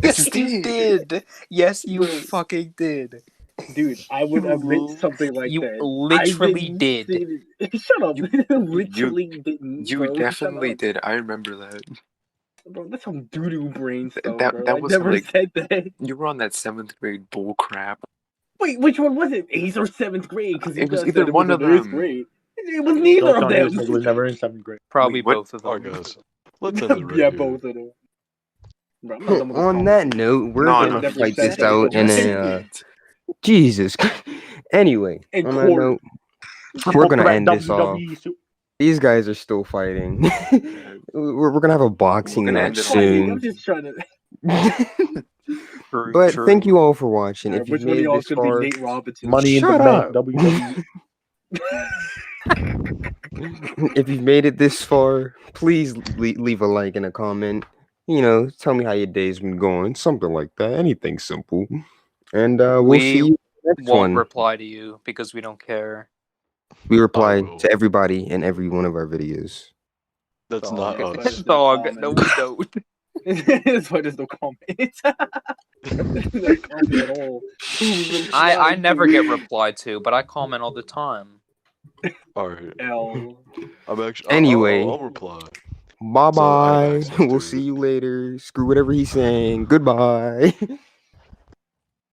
Yes, You you did. did. Yes, you Bro. fucking did. Dude, I would admit something like You that. literally I did. say that- Shut up. You- Literally didn't. You Bro. definitely Shut did. I remember that. up. Bro, that's some doo-doo brain stuff, That bro. that I was never like said that. you were on that 7th grade bull crap. Wait, which one was it? 8th or 7th grade? Because you It was guys either said it one was of in 8th them. grade. It was neither of Don't use them. it was never in 7th grade. Probably Wait, what? both of them. Alright, guys. Let's end it right Yeah, here. both of them. Bro, I'm not done with this On that conversation. note, we're No, gonna no, fight you this said out it. You in said a. it. Jesus. Anyway, In on that court. note, we're gonna Corporate end this off. WWE suit. These guys are still fighting. we're gonna have a boxing We're gonna match end it Fighting, I'm soon. just trying to. But thank you all for watching. Alright, If you've which one of made y'all it is this gonna far, be Nate Robinson? Money in the Shut Bank up. WWE. if you've made it this far, please leave a like and a comment. You know, tell me how your day's been going, something like that. Anything simple. And we'll see you in the next won't one. reply to you because we don't care. We reply will. to everybody in every one of our videos. That's Oh, not yeah, but us. it's Dog, common. no, we don't. That's why there's no comments. There's no comment at all. I never get replied to, but I comment all the time. Alright. L. I'm actually. Anyway. I'll reply. Bye So I have bye. access We'll to see it. you later. Screw whatever he's saying. Goodbye.